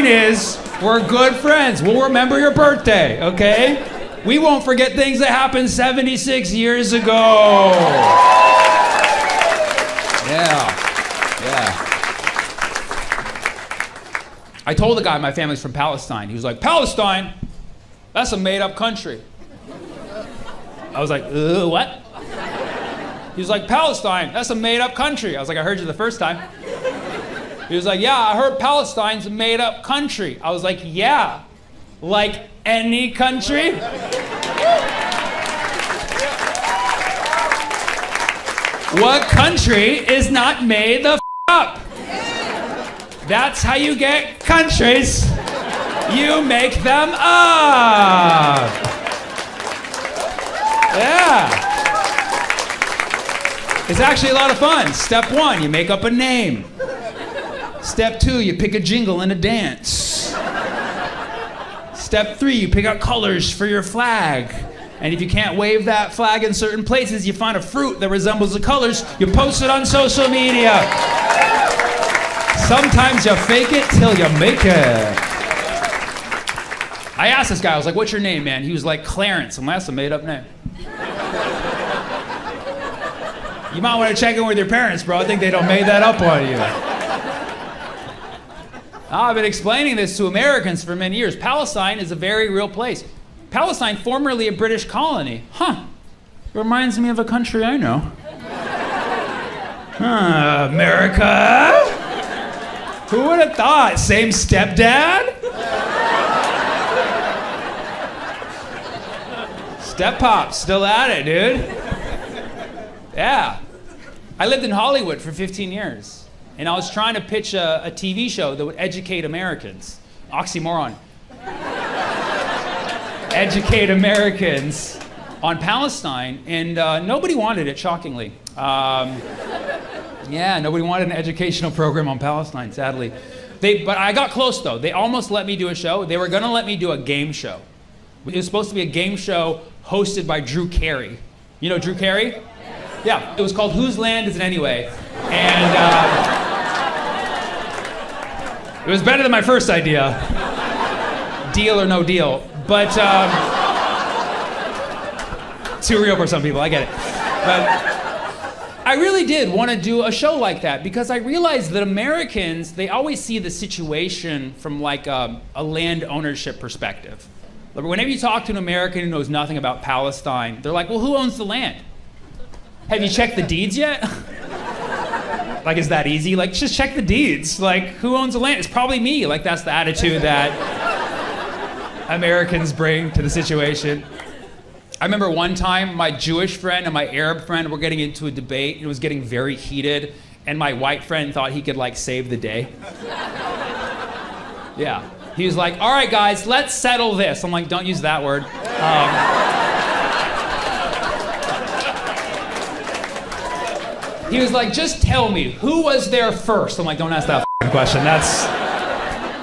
is, we're good friends. We'll remember your birthday, okay? We won't forget things that happened 76 years ago. Yeah. I told the guy my family's from Palestine. He was like, Palestine? That's a made-up country. I was like, what? He was like, Palestine, that's a made-up country. I was like, I heard you the first time. He was like, yeah, I heard Palestine's a made-up country. I was like, yeah, like any country? What country is not made the up? That's how you get countries. You make them up. Yeah. It's actually a lot of fun. Step 1, you make up a name. Step 2, you pick a jingle and a dance. Step 3, you pick out colors for your flag. And if you can't wave that flag in certain places, you find a fruit that resembles the colors, you post it on social media. Sometimes you fake it till you make it. I asked this guy, I was like, what's your name, man? He was like, Clarence. I'm like, that's a made-up name. You might want to check in with your parents, bro. I think they don't made that up on you. I've been explaining this to Americans for many years. Palestine is a very real place. Palestine, formerly a British colony. Huh. Reminds me of a country I know. America? Who would have thought? Same stepdad? Step pop, still at it, dude. Yeah. I lived in Hollywood for 15 years, and I was trying to pitch a TV show that would educate Americans. Oxymoron. Educate Americans on Palestine, and nobody wanted it, shockingly. Yeah, nobody wanted an educational program on Palestine, sadly. But I got close, though. They almost let me do a show. They were gonna let me do a game show. It was supposed to be a game show hosted by Drew Carey. You know Drew Carey? Yeah, it was called Whose Land Is It Anyway? And it was better than my first idea. deal or no deal. But too real for some people, I get it. But I really did want to do a show like that because I realized that Americans, they always see the situation from like a land ownership perspective. Whenever you talk to an American who knows nothing about Palestine, they're like, well, who owns the land? Have you checked the deeds yet? Like, is that easy? Like, just check the deeds. Like, who owns the land? It's probably me. Like, that's the attitude that Americans bring to the situation. I remember one time my Jewish friend and my Arab friend were getting into a debate. It was getting very heated, and my white friend thought he could, like, save the day. Yeah. He was like, all right, guys, let's settle this. I'm like, don't use that word. He was like, just tell me, who was there first? I'm like, don't ask that question. That's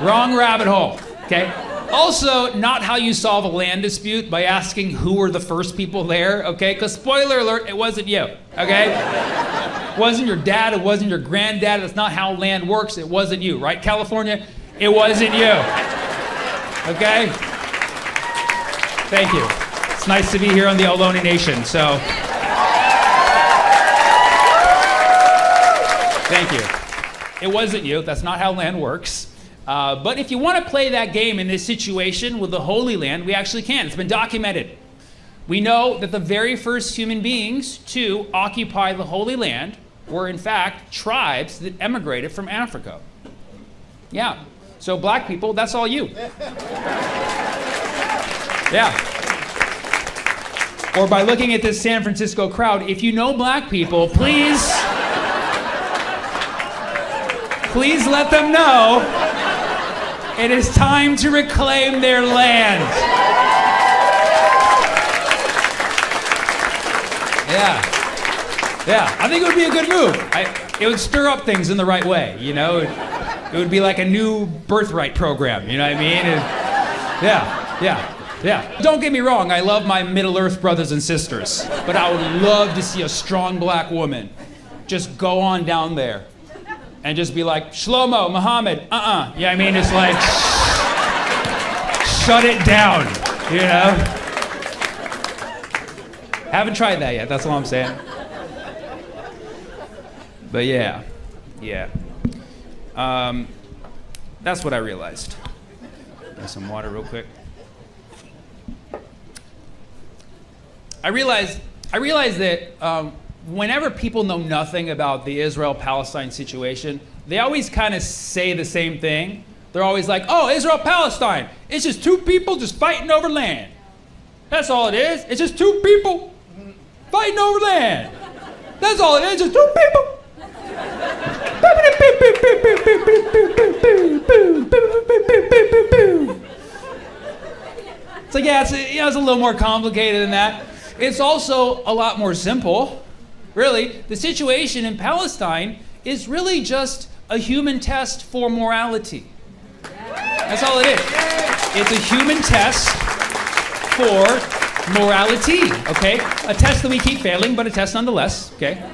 wrong rabbit hole, okay? Also, not how you solve a land dispute by asking who were the first people there, okay? Because spoiler alert, it wasn't you, okay? It wasn't your dad, it wasn't your granddad. That's not how land works. It wasn't you, right, California? It wasn't you, okay? Thank you. It's nice to be here on the Ohlone Nation, so. Thank you. It wasn't you. That's not how land works. But if you want to play that game in this situation with the Holy Land, we actually can. It's been documented. We know that the very first human beings to occupy the Holy Land were, in fact, tribes that emigrated from Africa. Yeah. So black people, that's all you. Yeah. Or by looking at this San Francisco crowd, if you know black people, please let them know it is time to reclaim their land. Yeah, I think it would be a good move. It would stir up things in the right way, you know? It would be like a new birthright program, you know what I mean? Yeah. Don't get me wrong, I love my Middle Earth brothers and sisters, but I would love to see a strong black woman just go on down there and just be like, Shlomo, Muhammad, Yeah, I mean, it's like, shut it down, you know? Haven't tried that yet, that's all I'm saying. But yeah. That's what I realized. Get some water real quick. I realized that whenever people know nothing about the Israel-Palestine situation, they always kind of say the same thing. They're always like, oh, Israel-Palestine, it's just two people just fighting over land. That's all it is. It's just two people fighting over land. That's all it is, just two people. It's like, yeah, it's a little more complicated than that. It's also a lot more simple. Really, the situation in Palestine is really just a human test for morality. That's all it is. It's a human test for morality, okay? A test that we keep failing, but a test nonetheless, okay?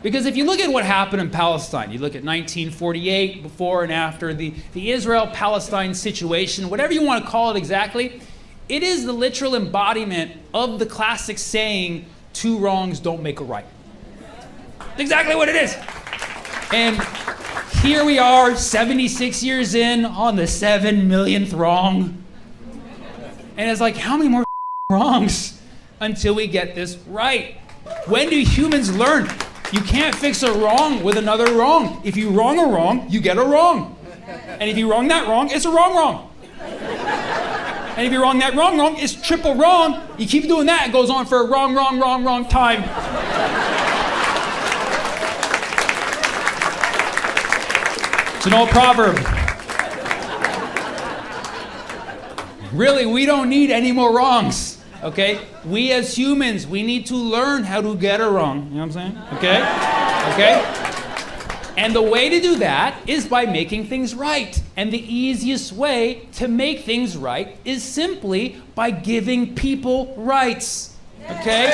Because if you look at what happened in Palestine, you look at 1948, before and after, the Israel-Palestine situation, whatever you want to call it exactly, it is the literal embodiment of the classic saying, two wrongs don't make a right. That's exactly what it is. And here we are, 76 years in, on the 7 millionth wrong. And it's like, how many more wrongs until we get this right? When do humans learn? You can't fix a wrong with another wrong. If you wrong a wrong, you get a wrong. And if you wrong that wrong, it's a wrong. And if you wrong that wrong, it's triple wrong. You keep doing that, it goes on for a wrong time. It's an old proverb. Really, we don't need any more wrongs. Okay? We as humans, we need to learn how to get it wrong. You know what I'm saying? Okay? And the way to do that is by making things right. And the easiest way to make things right is simply by giving people rights. Okay?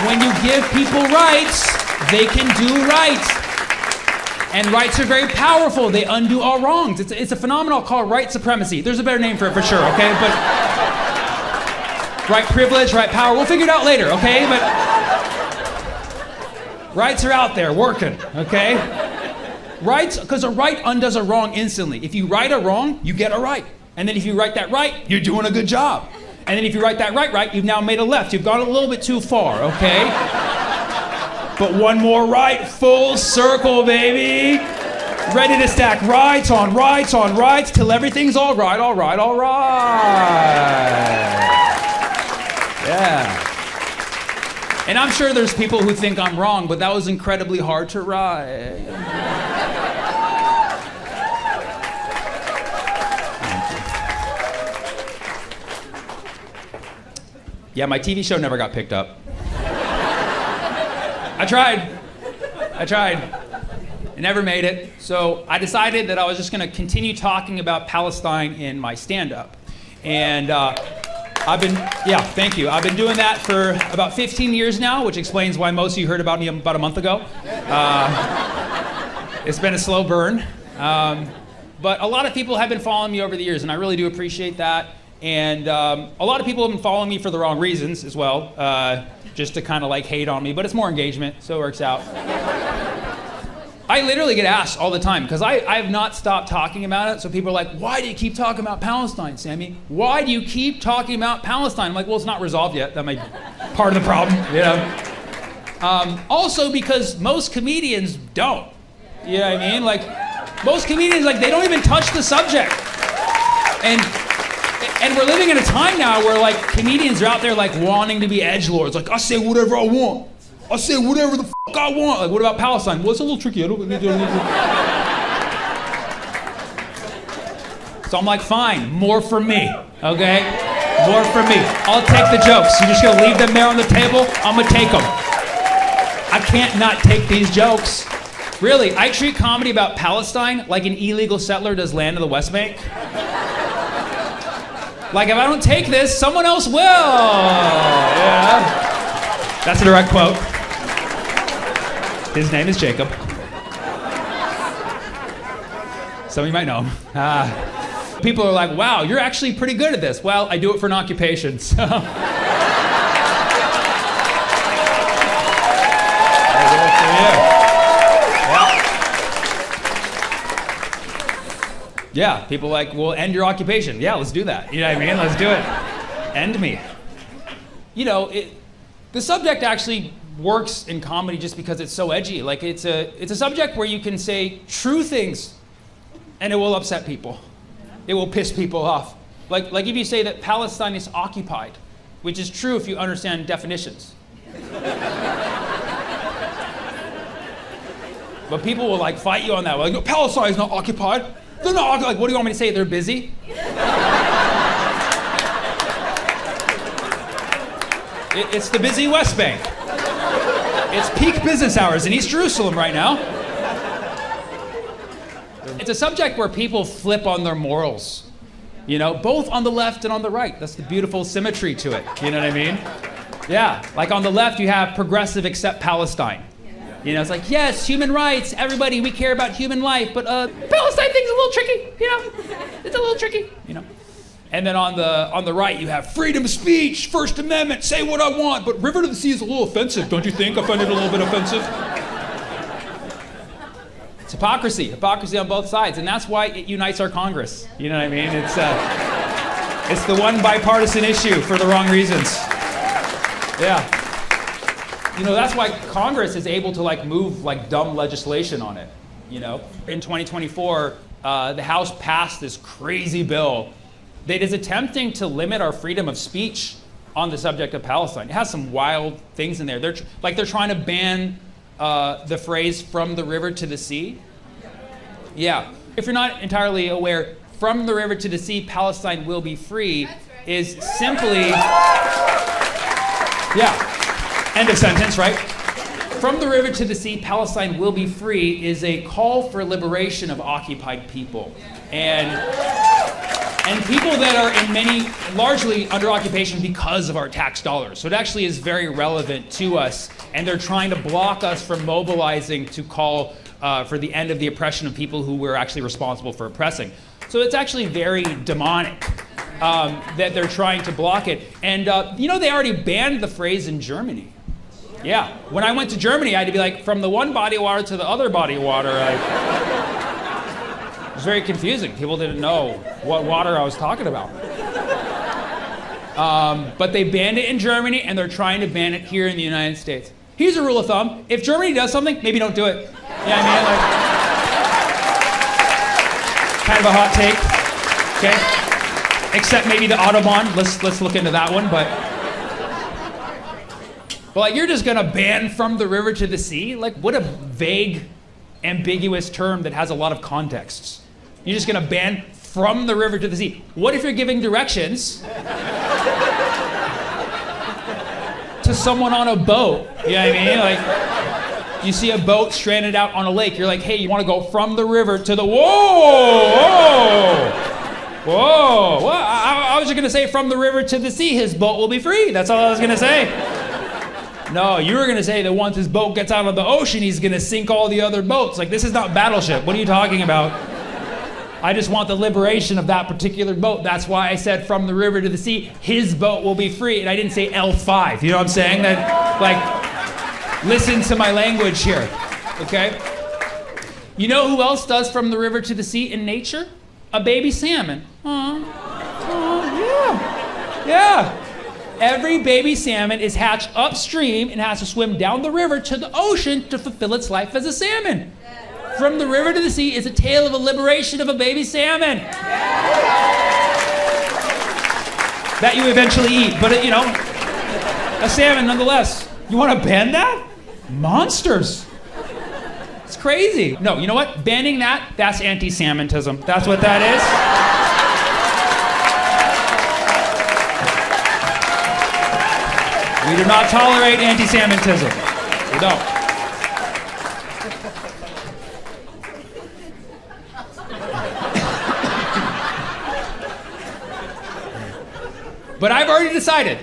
When you give people rights, they can do right. And rights are very powerful. They undo all wrongs. It's a phenomenon called white supremacy. There's a better name for it for sure, okay? But right privilege, right power, we'll figure it out later, okay? But rights are out there working, okay? Rights, because a right undoes a wrong instantly. If you right a wrong, you get a right. And then if you right that right, you're doing a good job. And then if you right that right, you've now made a left. You've gone a little bit too far, okay? But one more right, full circle, baby. Ready to stack rights on rights on rights till everything's all right, all right, all right. Yeah. And I'm sure there's people who think I'm wrong, but that was incredibly hard to write. Yeah, my TV show never got picked up. I tried. I never made it. So I decided that I was just going to continue talking about Palestine in my stand-up. And thank you. I've been doing that for about 15 years now, which explains why most of you heard about me about a month ago. It's been a slow burn. But a lot of people have been following me over the years, and I really do appreciate that. And a lot of people have been following me for the wrong reasons as well, just to kind of like hate on me, but it's more engagement, so it works out. I literally get asked all the time, because I have not stopped talking about it, so people are like, why do you keep talking about Palestine, Sammy? Why do you keep talking about Palestine? I'm like, well, it's not resolved yet. That might be part of the problem, you know? Also because most comedians don't. You know what I mean? Like, most comedians, like, they don't even touch the subject. And we're living in a time now where, like, comedians are out there, like, wanting to be edgelords. Like, I say whatever I want. I say whatever the fuck I want. Like, what about Palestine? Well, it's a little tricky. So I'm like, fine, more for me, okay? More for me. I'll take the jokes. You're just gonna leave them there on the table? I'm gonna take them. I can't not take these jokes. Really, I treat comedy about Palestine like an illegal settler does land in the West Bank. Like, if I don't take this, someone else will. Yeah. That's a direct quote. His name is Jacob. Some of you might know him. People are like, wow, you're actually pretty good at this. Well, I do it for an occupation, so. Yeah, people are like, well, end your occupation. Yeah, let's do that. You know what I mean? Let's do it. End me. You know, the subject actually works in comedy just because it's so edgy. Like, it's a subject where you can say true things and it will upset people. It will piss people off. Like if you say that Palestine is occupied, which is true if you understand definitions. But people will like fight you on that. Like, no, Palestine is not occupied. They're not like, what do you want me to say? They're busy? It's the busy West Bank. It's peak business hours in East Jerusalem right now. It's a subject where people flip on their morals, you know, both on the left and on the right. That's the beautiful symmetry to it. You know what I mean? Yeah, like on the left you have progressive accept Palestine. You know, it's like, yes, human rights, everybody, we care about human life, but Palestine thing's a little tricky, you know? It's a little tricky, you know? And then on the right, you have freedom of speech, First Amendment, say what I want, but River to the Sea is a little offensive, don't you think? I find it a little bit offensive. It's hypocrisy on both sides, and that's why it unites our Congress. You know what I mean? It's the one bipartisan issue for the wrong reasons. Yeah. You know, that's why Congress is able to like move like dumb legislation on it, you know? In 2024, the House passed this crazy bill that is attempting to limit our freedom of speech on the subject of Palestine. It has some wild things in there. They're trying to ban the phrase "from the river to the sea." Yeah, if you're not entirely aware, "from the river to the sea, Palestine will be free" is simply, yeah. End of sentence, right? From the river to the sea, Palestine will be free is a call for liberation of occupied people. And people that are in many, largely under occupation because of our tax dollars. So it actually is very relevant to us. And they're trying to block us from mobilizing to call for the end of the oppression of people who were actually responsible for oppressing. So it's actually very demonic that they're trying to block it. And they already banned the phrase in Germany. Yeah, when I went to Germany, I had to be like, from the one body of water to the other body of water. It was very confusing. People didn't know what water I was talking about. But they banned it in Germany, and they're trying to ban it here in the United States. Here's a rule of thumb. If Germany does something, maybe don't do it. You know what I mean? Kind of a hot take, okay? Except maybe the Autobahn. Let's look into that one, but like, you're just gonna ban from the river to the sea? Like, what a vague, ambiguous term that has a lot of contexts. You're just gonna ban from the river to the sea. What if you're giving directions to someone on a boat? You know what I mean? Like, you see a boat stranded out on a lake. You're like, hey, you wanna go from the river to the, whoa! Well, I was just gonna say from the river to the sea, his boat will be free. That's all I was gonna say. No, you were going to say that once his boat gets out of the ocean, he's going to sink all the other boats. Like, this is not Battleship. What are you talking about? I just want the liberation of that particular boat. That's why I said from the river to the sea, his boat will be free. And I didn't say L5. You know what I'm saying? That, like, listen to my language here, okay? You know who else does from the river to the sea in nature? A baby salmon. Yeah. Every baby salmon is hatched upstream and has to swim down the river to the ocean to fulfill its life as a salmon. From the river to the sea is a tale of a liberation of a baby salmon. That you eventually eat, but a salmon nonetheless. You want to ban that? Monsters. It's crazy. No, you know what? Banning that's anti-salmonism. That's what that is. We do not tolerate anti-Semitism. We don't. But I've already decided.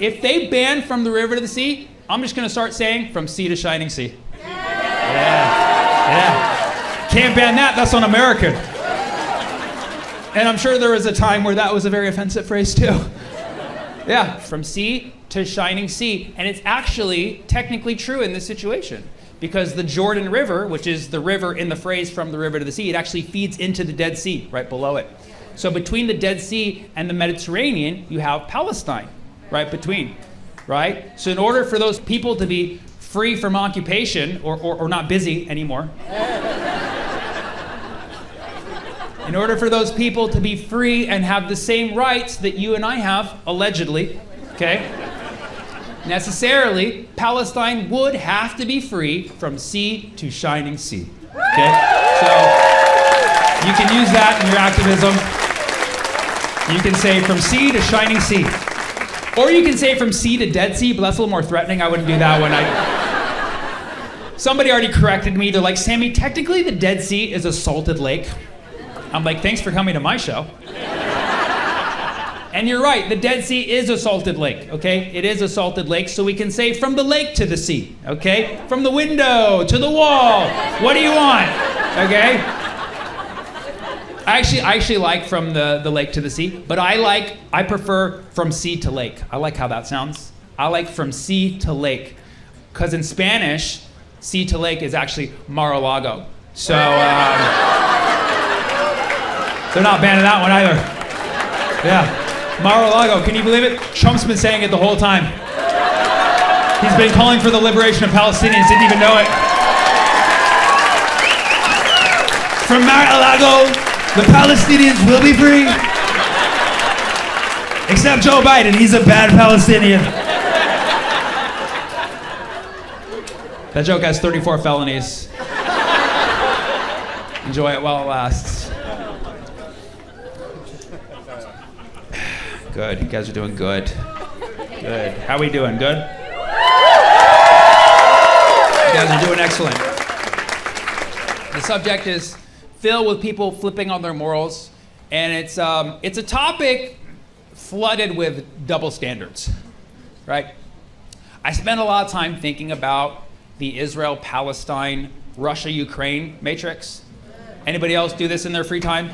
If they ban from the river to the sea, I'm just going to start saying from sea to shining sea. Yeah. Can't ban that. That's un-American. And I'm sure there was a time where that was a very offensive phrase too. Yeah, from sea to shining sea. And it's actually technically true in this situation because the Jordan River, which is the river in the phrase from the river to the sea, it actually feeds into the Dead Sea right below it. So between the Dead Sea and the Mediterranean, you have Palestine right between, right? So in order for those people to be free from occupation or not busy anymore, in order for those people to be free and have the same rights that you and I have, allegedly, okay? Necessarily, Palestine would have to be free from sea to shining sea, okay? So, you can use that in your activism. You can say from sea to shining sea. Or you can say from sea to Dead Sea, but that's a little more threatening. I wouldn't do that one. Somebody already corrected me. They're like, Sammy, technically the Dead Sea is a salted lake. I'm like, thanks for coming to my show. And you're right, the Dead Sea is a salted lake, okay? It is a salted lake, so we can say from the lake to the sea, okay? From the window to the wall. What do you want, okay? I actually like from the lake to the sea, but I prefer from sea to lake. I like how that sounds. I like from sea to lake, because in Spanish, sea to lake is actually Mar-a-Lago. So, they're not banning that one either. Yeah. Mar-a-Lago, can you believe it? Trump's been saying it the whole time. He's been calling for the liberation of Palestinians, didn't even know it. From Mar-a-Lago, the Palestinians will be free. Except Joe Biden, he's a bad Palestinian. That joke has 34 felonies. Enjoy it while it lasts. Good, you guys are doing good. Good. How we doing? Good? You guys are doing excellent. The subject is filled with people flipping on their morals, and it's a topic flooded with double standards, right? I spent a lot of time thinking about the Israel-Palestine Russia-Ukraine matrix? Anybody else do this in their free time?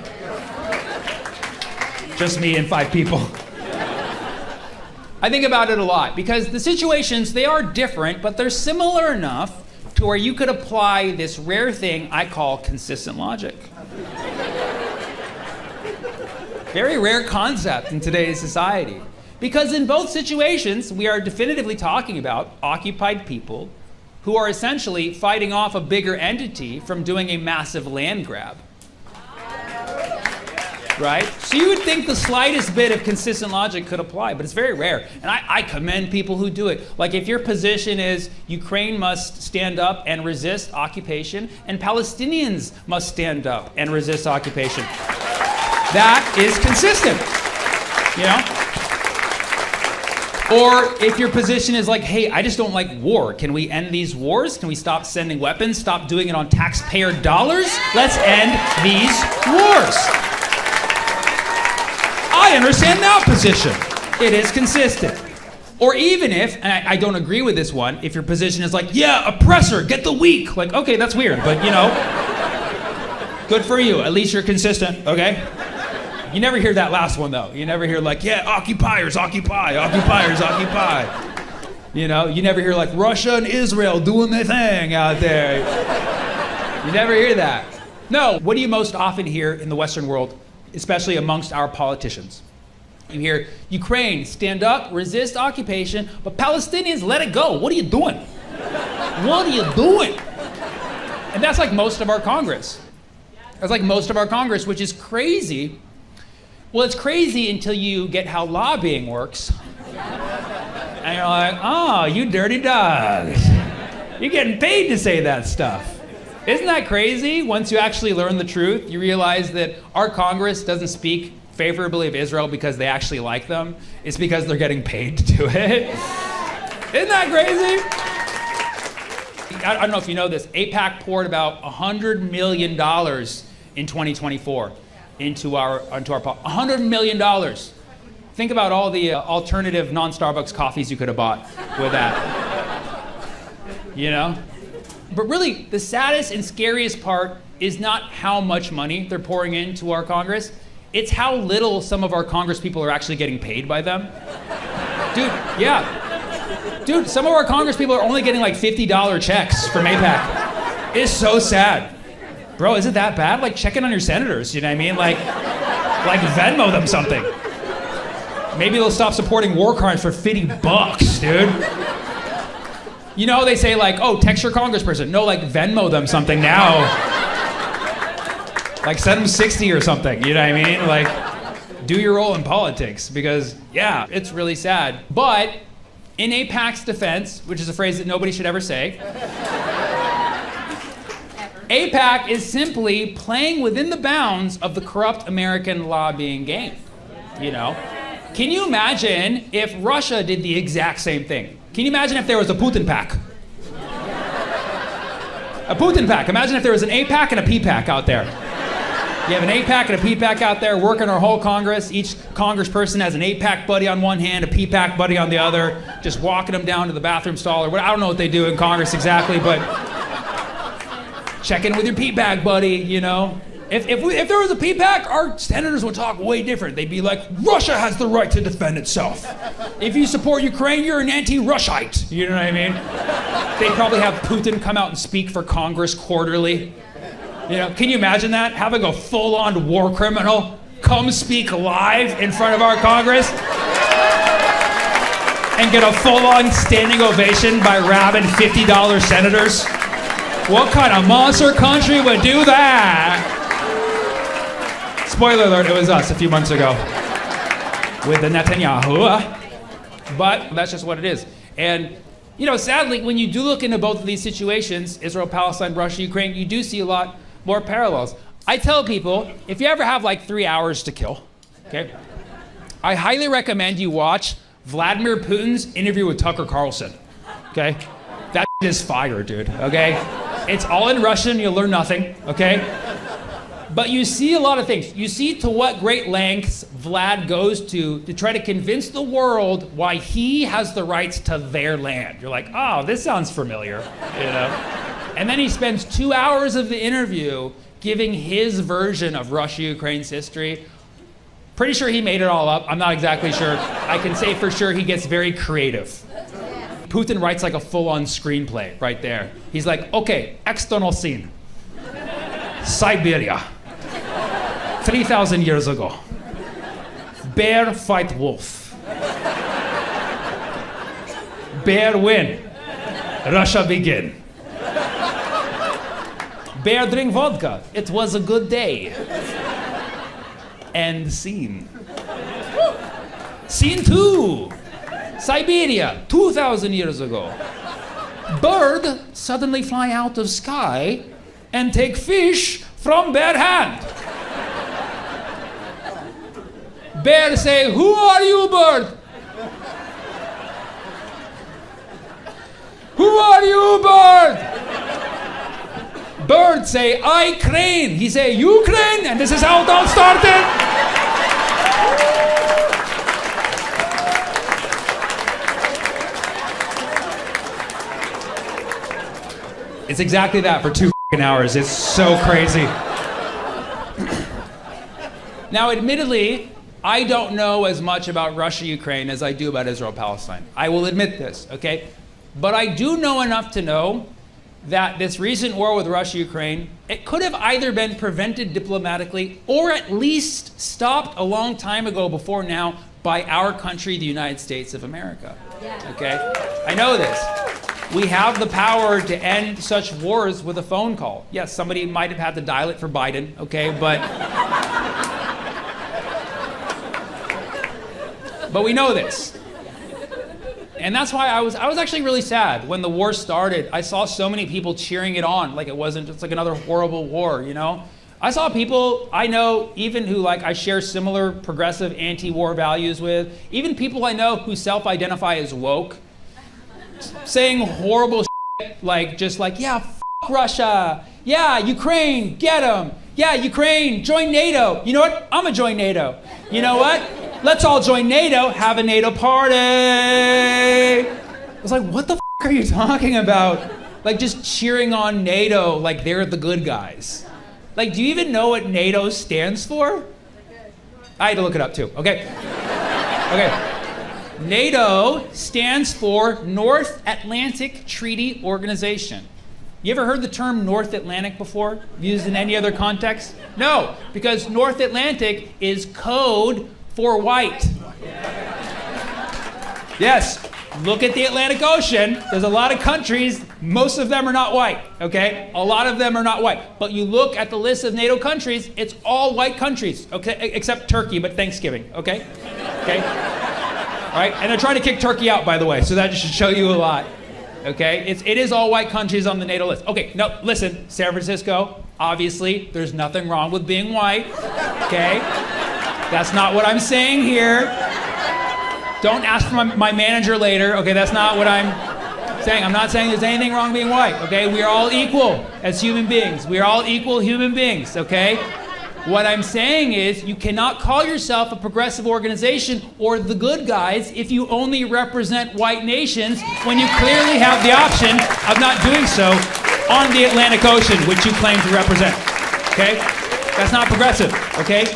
Just me and 5 people. I think about it a lot because the situations, they are different, but they're similar enough to where you could apply this rare thing I call consistent logic. Very rare concept in today's society. Because in both situations, we are definitively talking about occupied people who are essentially fighting off a bigger entity from doing a massive land grab. Right? So you would think the slightest bit of consistent logic could apply, but it's very rare. And I commend people who do it. Like if your position is Ukraine must stand up and resist occupation, and Palestinians must stand up and resist occupation. That is consistent, you know? Or if your position is like, hey, I just don't like war. Can we end these wars? Can we stop sending weapons? Stop doing it on taxpayer dollars? Let's end these wars. I understand that position. It is consistent. Or even if, and I don't agree with this one, if your position is like, yeah, oppressor, get the weak. Like, okay, that's weird, but you know, good for you. At least you're consistent, okay? You never hear that last one though. You never hear like, yeah, occupiers, occupy, occupiers, occupy. You know, you never hear like Russia and Israel doing their thing out there. You never hear that. No, what do you most often hear in the Western world, especially amongst our politicians? You hear Ukraine, stand up, resist occupation, but Palestinians, let it go. What are you doing? What are you doing? And that's like most of our Congress. That's like most of our Congress, which is crazy. Well, it's crazy until you get how lobbying works. And you're like, oh, you dirty dogs. You're getting paid to say that stuff. Isn't that crazy? Once you actually learn the truth, you realize that our Congress doesn't speak favorably of Israel because they actually like them. It's because they're getting paid to do it. Isn't that crazy? I don't know if you know this. AIPAC poured about $100 million in 2024 into our $100 million. Think about all the alternative non-Starbucks coffees you could have bought with that. You know? But really, the saddest and scariest part is not how much money they're pouring into our Congress. It's how little some of our Congress people are actually getting paid by them. Dude, yeah. Dude, some of our Congress people are only getting like $50 checks from AIPAC. It's so sad. Bro, is it that bad? Like, check in on your senators, you know what I mean? Like Venmo them something. Maybe they'll stop supporting war crimes for $50, dude. You know, they say like, oh, text your congressperson. No, like Venmo them something now. Like send them 60 or something, you know what I mean? Like, do your role in politics because, yeah, it's really sad. But in AIPAC's defense, which is a phrase that nobody should ever say, AIPAC is simply playing within the bounds of the corrupt American lobbying game, you know? Can you imagine if Russia did the exact same thing? Can you imagine if there was a Putin pack? A Putin pack. Imagine if there was an AIPAC and a PPAC out there. You have an AIPAC and a PPAC out there working our whole Congress. Each congressperson has an AIPAC buddy on one hand, a PPAC buddy on the other, just walking them down to the bathroom stall or what. I don't know what they do in Congress exactly, but check in with your PPAC buddy, you know. If there was a PPAC, our senators would talk way different. They'd be like, Russia has the right to defend itself. If you support Ukraine, you're an anti-Rushite. You know what I mean? They'd probably have Putin come out and speak for Congress quarterly. You know, can you imagine that? Having a full-on war criminal come speak live in front of our Congress and get a full-on standing ovation by rabid $50 senators? What kind of monster country would do that? Spoiler alert, it was us a few months ago with the Netanyahu. But that's just what it is. And, you know, sadly, when you do look into both of these situations, Israel, Palestine, Russia, Ukraine, you do see a lot more parallels. I tell people, if you ever have like 3 hours to kill, okay, I highly recommend you watch Vladimir Putin's interview with Tucker Carlson, okay? That is fire, dude, okay? It's all in Russian, you'll learn nothing, okay? But you see a lot of things. You see to what great lengths Vlad goes to try to convince the world why he has the rights to their land. You're like, oh, this sounds familiar, you know? And then he spends 2 hours of the interview giving his version of Russia-Ukraine's history. Pretty sure he made it all up. I'm not exactly sure. I can say for sure he gets very creative. Putin writes like a full-on screenplay right there. He's like, okay, external scene. Siberia. 3,000 years ago. Bear fight wolf. Bear win. Russia begin. Bear drink vodka. It was a good day. End scene. Scene 2. Siberia, 2,000 years ago. Bird suddenly fly out of sky and take fish from bear hand. Bear say, who are you, bird? Who are you, bird? Bird say, I crane. He say, Ukraine, and this is how it all started. It's exactly that for 2 hours. It's so crazy. Now, admittedly, I don't know as much about Russia-Ukraine as I do about Israel-Palestine. I will admit this, okay? But I do know enough to know that this recent war with Russia-Ukraine, it could have either been prevented diplomatically or at least stopped a long time ago before now by our country, the United States of America. Okay? I know this. We have the power to end such wars with a phone call. Yes, somebody might have had to dial it for Biden, okay, but we know this. And that's why I was actually really sad when the war started. I saw so many people cheering it on like it wasn't just like another horrible war, you know? I saw people I know, even who like I share similar progressive anti-war values with, even people I know who self-identify as woke, saying horrible shit like just like, yeah, f*** Russia, yeah, Ukraine, get them, yeah, Ukraine, join NATO. You know what? I'm gonna join NATO. You know what? Let's all join NATO, have a NATO party. I was like, what the f*** are you talking about? Like just cheering on NATO like they're the good guys. Like, do you even know what NATO stands for? I had to look it up too, okay? Okay. NATO stands for North Atlantic Treaty Organization. You ever heard the term North Atlantic before? Used in any other context? No, because North Atlantic is code for white. Yes, look at the Atlantic Ocean. There's a lot of countries, most of them are not white, okay? A lot of them are not white. But you look at the list of NATO countries, it's all white countries, okay? Except Turkey, but Thanksgiving, okay? Okay? All right, and they're trying to kick Turkey out, by the way, so that should show you a lot, okay? It is all white countries on the NATO list. Okay, no, listen, San Francisco, obviously, there's nothing wrong with being white, okay? That's not what I'm saying here. Don't ask for my manager later, okay? That's not what I'm saying. I'm not saying there's anything wrong being white, okay? We are all equal as human beings. We are all equal human beings, okay? What I'm saying is you cannot call yourself a progressive organization or the good guys if you only represent white nations when you clearly have the option of not doing so on the Atlantic Ocean, which you claim to represent, okay? That's not progressive, okay?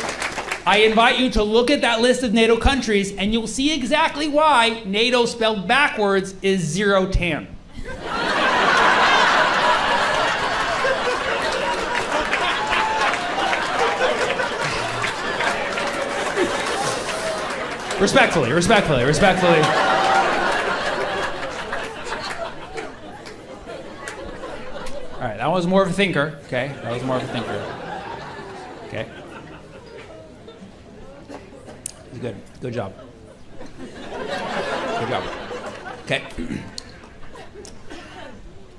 I invite you to look at that list of NATO countries and you'll see exactly why NATO spelled backwards is zero tan. Respectfully. All right, that was more of a thinker, okay? Okay. Good job. Okay.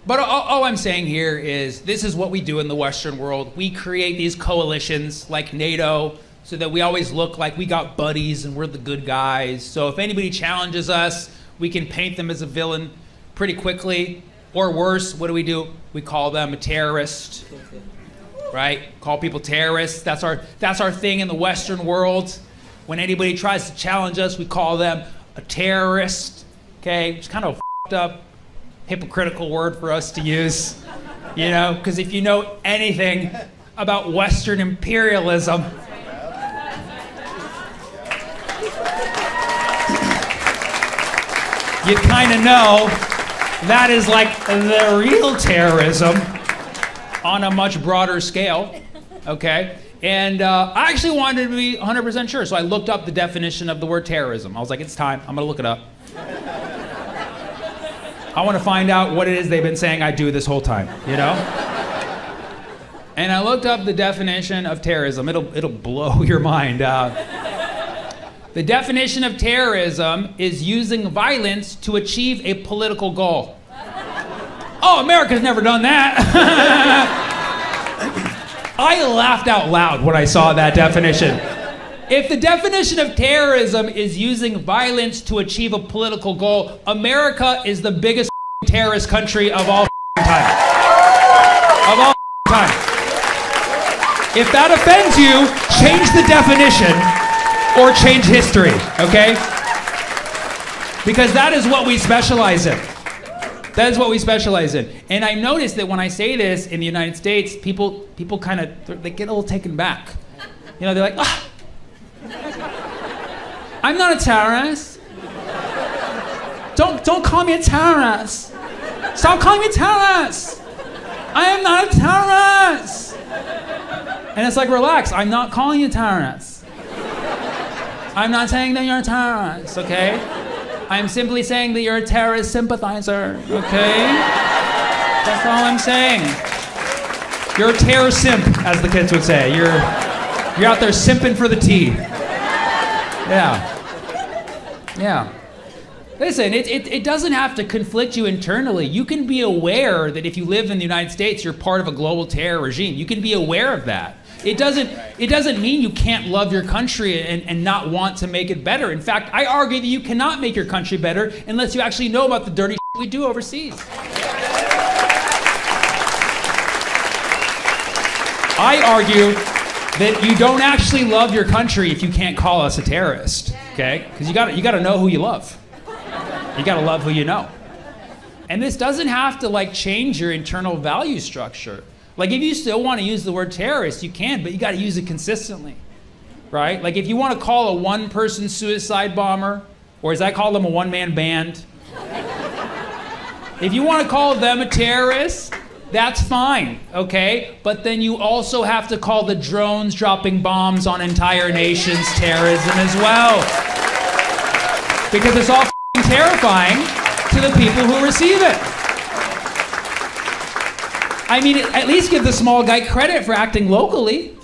But all I'm saying here is this is what we do in the Western world. We create these coalitions like NATO so that we always look like we got buddies and we're the good guys. So if anybody challenges us, we can paint them as a villain pretty quickly. Or worse, what do? We call them a terrorist, right? Call people terrorists. That's our thing in the Western world. When anybody tries to challenge us, we call them a terrorist, okay? It's kind of a f***ed up, hypocritical word for us to use, You know, because if you know anything about Western imperialism, you kind of know that is like the real terrorism on a much broader scale, okay? And I actually wanted to be 100% sure, so I looked up the definition of the word terrorism. I was like, it's time, I'm gonna look it up. I want to find out what it is they've been saying I do this whole time, you know? And I looked up the definition of terrorism. It'll blow your mind. The definition of terrorism is using violence to achieve a political goal. Oh, America's never done that. I laughed out loud when I saw that definition. If the definition of terrorism is using violence to achieve a political goal, America is the biggest terrorist country of all time. Of all time. If that offends you, change the definition or change history, okay? Because that is what we specialize in. That is what we specialize in. And I noticed that when I say this in the United States, people kind of, they get a little taken back. You know, they're like, ah, I'm not a terrorist. Don't call me a terrorist. Stop calling me a terrorist. I am not a terrorist. And it's like, relax, I'm not calling you a terrorist. I'm not saying that you're a terrorist, okay? I'm simply saying that you're a terrorist sympathizer, okay? That's all I'm saying. You're a terror simp, as the kids would say. You're out there simping for the tea. Yeah. Listen, it doesn't have to conflict you internally. You can be aware that if you live in the United States, you're part of a global terror regime. You can be aware of that. It doesn't mean you can't love your country and not want to make it better. In fact, I argue that you cannot make your country better unless you actually know about the dirty shit we do overseas. I argue that you don't actually love your country if you can't call us a terrorist, okay? Because you gotta know who you love. You gotta love who you know. And this doesn't have to like change your internal value structure. Like if you still want to use the word terrorist, you can, but you gotta use it consistently, right? Like if you want to call a one-person suicide bomber, or as I call them, a one-man band, if you want to call them a terrorist, that's fine, okay? But then you also have to call the drones dropping bombs on entire nations terrorism as well. Because it's all terrifying to the people who receive it. I mean, at least give the small guy credit for acting locally.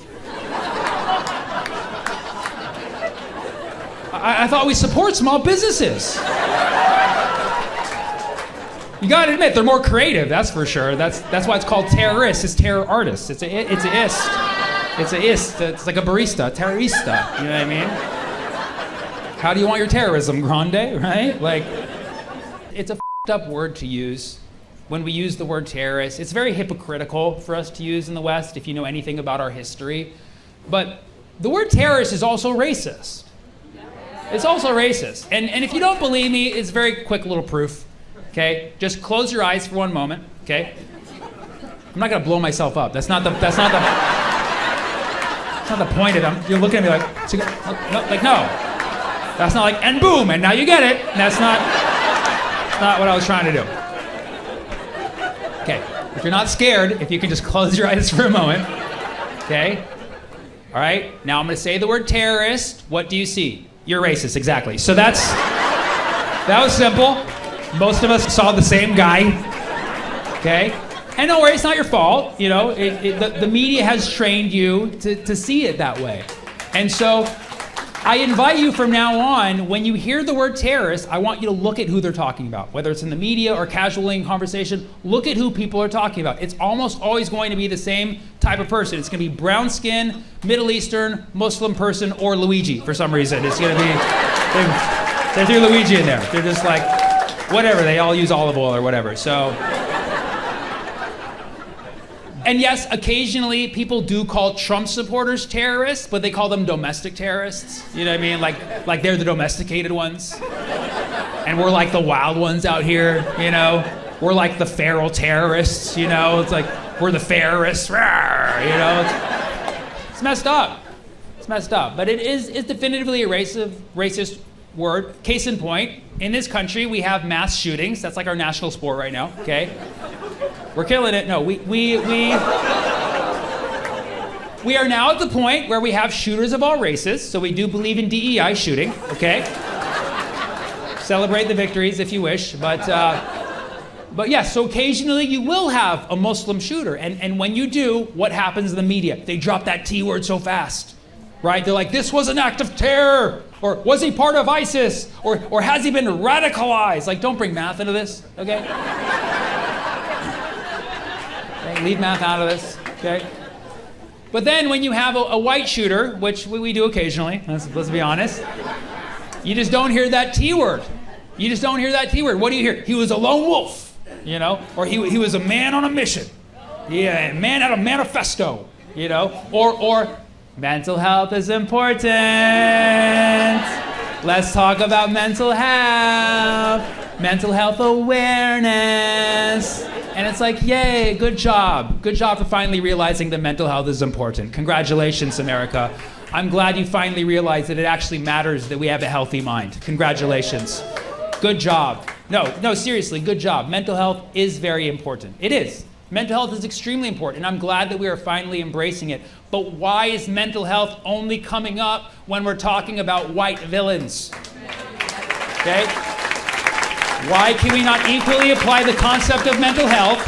I thought we support small businesses. You gotta admit, they're more creative, that's for sure. That's why it's called terrorists. It's terror artists. It's a ist. It's a ist. It's like a barista, terrorista. You know what I mean? How do you want your terrorism, grande, right? Like, it's a f***ed up word to use when we use the word terrorist. It's very hypocritical for us to use in the West if you know anything about our history. But the word terrorist is also racist. It's also racist. And if you don't believe me, it's very quick little proof. Okay, just close your eyes for one moment. Okay, I'm not gonna blow myself up. That's not the point of them. You're looking at me like, no. That's not like, and boom, and now you get it. And that's not what I was trying to do. Okay, if you're not scared, if you can just close your eyes for a moment. Okay, all right. Now I'm gonna say the word terrorist. What do you see? You're racist, exactly. So that was simple. Most of us saw the same guy, okay? And don't worry, it's not your fault, you know? The media has trained you to see it that way. And so I invite you from now on, when you hear the word terrorist, I want you to look at who they're talking about. Whether it's in the media or casually in conversation, look at who people are talking about. It's almost always going to be the same type of person. It's gonna be brown skin, Middle Eastern, Muslim person, or Luigi for some reason. It's gonna be, they threw Luigi in there. They're just like, whatever, they all use olive oil or whatever, so. And yes, occasionally people do call Trump supporters terrorists, but they call them domestic terrorists. You know what I mean? Like they're the domesticated ones. And we're like the wild ones out here, you know? we're like the feral terrorists, you know? It's like, we're the terrorists, you know? It's messed up. It's messed up. But it's definitively a racist word. Case in point, in this country, we have mass shootings. That's like our national sport right now, okay? We're killing it. No, we are now at the point where we have shooters of all races, so we do believe in DEI shooting, okay? Celebrate the victories if you wish, but yes, so occasionally you will have a Muslim shooter, and when you do, what happens in the media? They drop that T word so fast, right? They're like, this was an act of terror, or was he part of ISIS, or has he been radicalized? Like, don't bring math into this, okay? Okay, leave math out of this, okay? But then when you have a white shooter, which we do occasionally, let's be honest, you just don't hear that T word. You just don't hear that T word. What do you hear? He was a lone wolf, you know? Or he was a man on a mission. Yeah, a man had a manifesto, you know? Or mental health is important. Let's talk about mental health awareness. And it's like, yay, good job. Good job for finally realizing that mental health is important. Congratulations, America. I'm glad you finally realized that it actually matters that we have a healthy mind. Congratulations. Good job. No, seriously, good job. Mental health is very important. It is. Mental health is extremely important, and I'm glad that we are finally embracing it. But why is mental health only coming up when we're talking about white villains? Okay? Why can we not equally apply the concept of mental health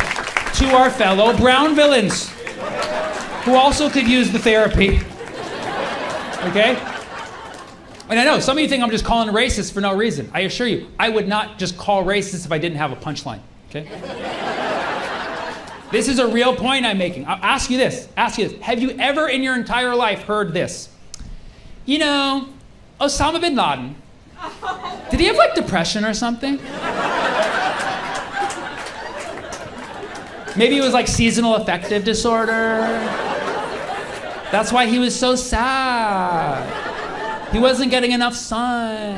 to our fellow brown villains who also could use the therapy? Okay? And I know some of you think I'm just calling racist for no reason. I assure you, I would not just call racist if I didn't have a punchline. Okay? This is a real point I'm making. I'll ask you this. Have you ever in your entire life heard this? You know, Osama bin Laden, did he have like depression or something? Maybe it was like seasonal affective disorder. That's why he was so sad. He wasn't getting enough sun.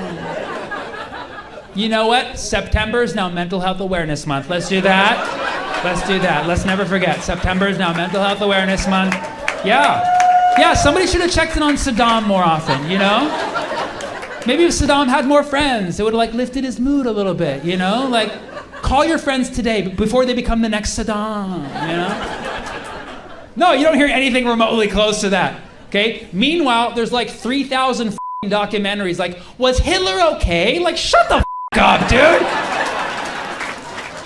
You know what? September is now Mental Health Awareness Month. Let's do that. Let's never forget. September is now Mental Health Awareness Month. Yeah, somebody should have checked in on Saddam more often, you know? Maybe if Saddam had more friends, it would have like lifted his mood a little bit, you know? Like, call your friends today before they become the next Saddam, you know? No, you don't hear anything remotely close to that, okay? Meanwhile, there's like 3,000 documentaries like, was Hitler okay? Like, shut the up, dude!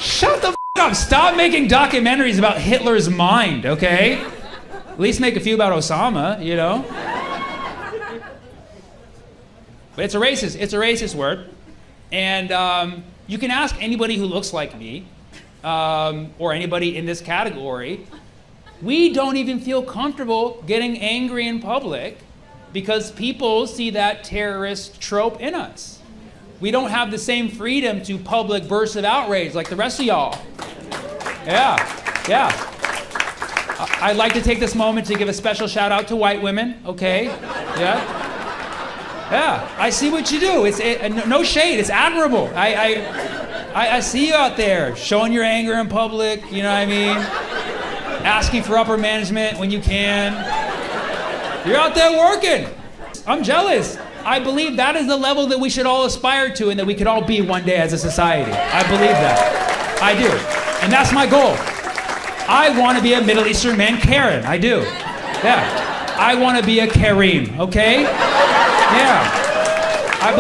Shut the up! Stop making documentaries about Hitler's mind, okay? At least make a few about Osama, you know? But it's a racist word. And you can ask anybody who looks like me, or anybody in this category, we don't even feel comfortable getting angry in public because people see that terrorist trope in us. We don't have the same freedom to public bursts of outrage like the rest of y'all. Yeah. I'd like to take this moment to give a special shout out to white women, okay? Yeah, I see what you do. No shade, it's admirable. I see you out there showing your anger in public, you know what I mean? Asking for upper management when you can. You're out there working. I'm jealous. I believe that is the level that we should all aspire to and that we could all be one day as a society. I believe that. I do. And that's my goal. I want to be a Middle Eastern man, Karen. I do. Yeah. I want to be a Kareem, okay? Yeah. I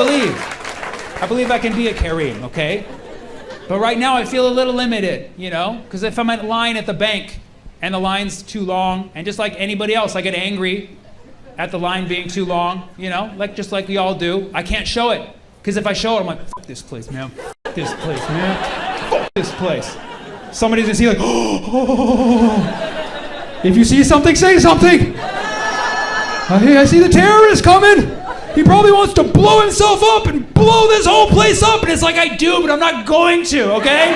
believe I can be a Kareem, okay? But right now I feel a little limited, you know? Because if I'm in line at the bank and the line's too long, and just like anybody else, I get angry at the line being too long, you know? Just like we all do. I can't show it. Because if I show it, I'm like, fuck this place, man. Fuck this place, man. Fuck this place. Somebody's gonna see like, oh. If you see something, say something. Hey, I see the terrorist coming. He probably wants to blow himself up and blow this whole place up. And it's like, I do, but I'm not going to, okay?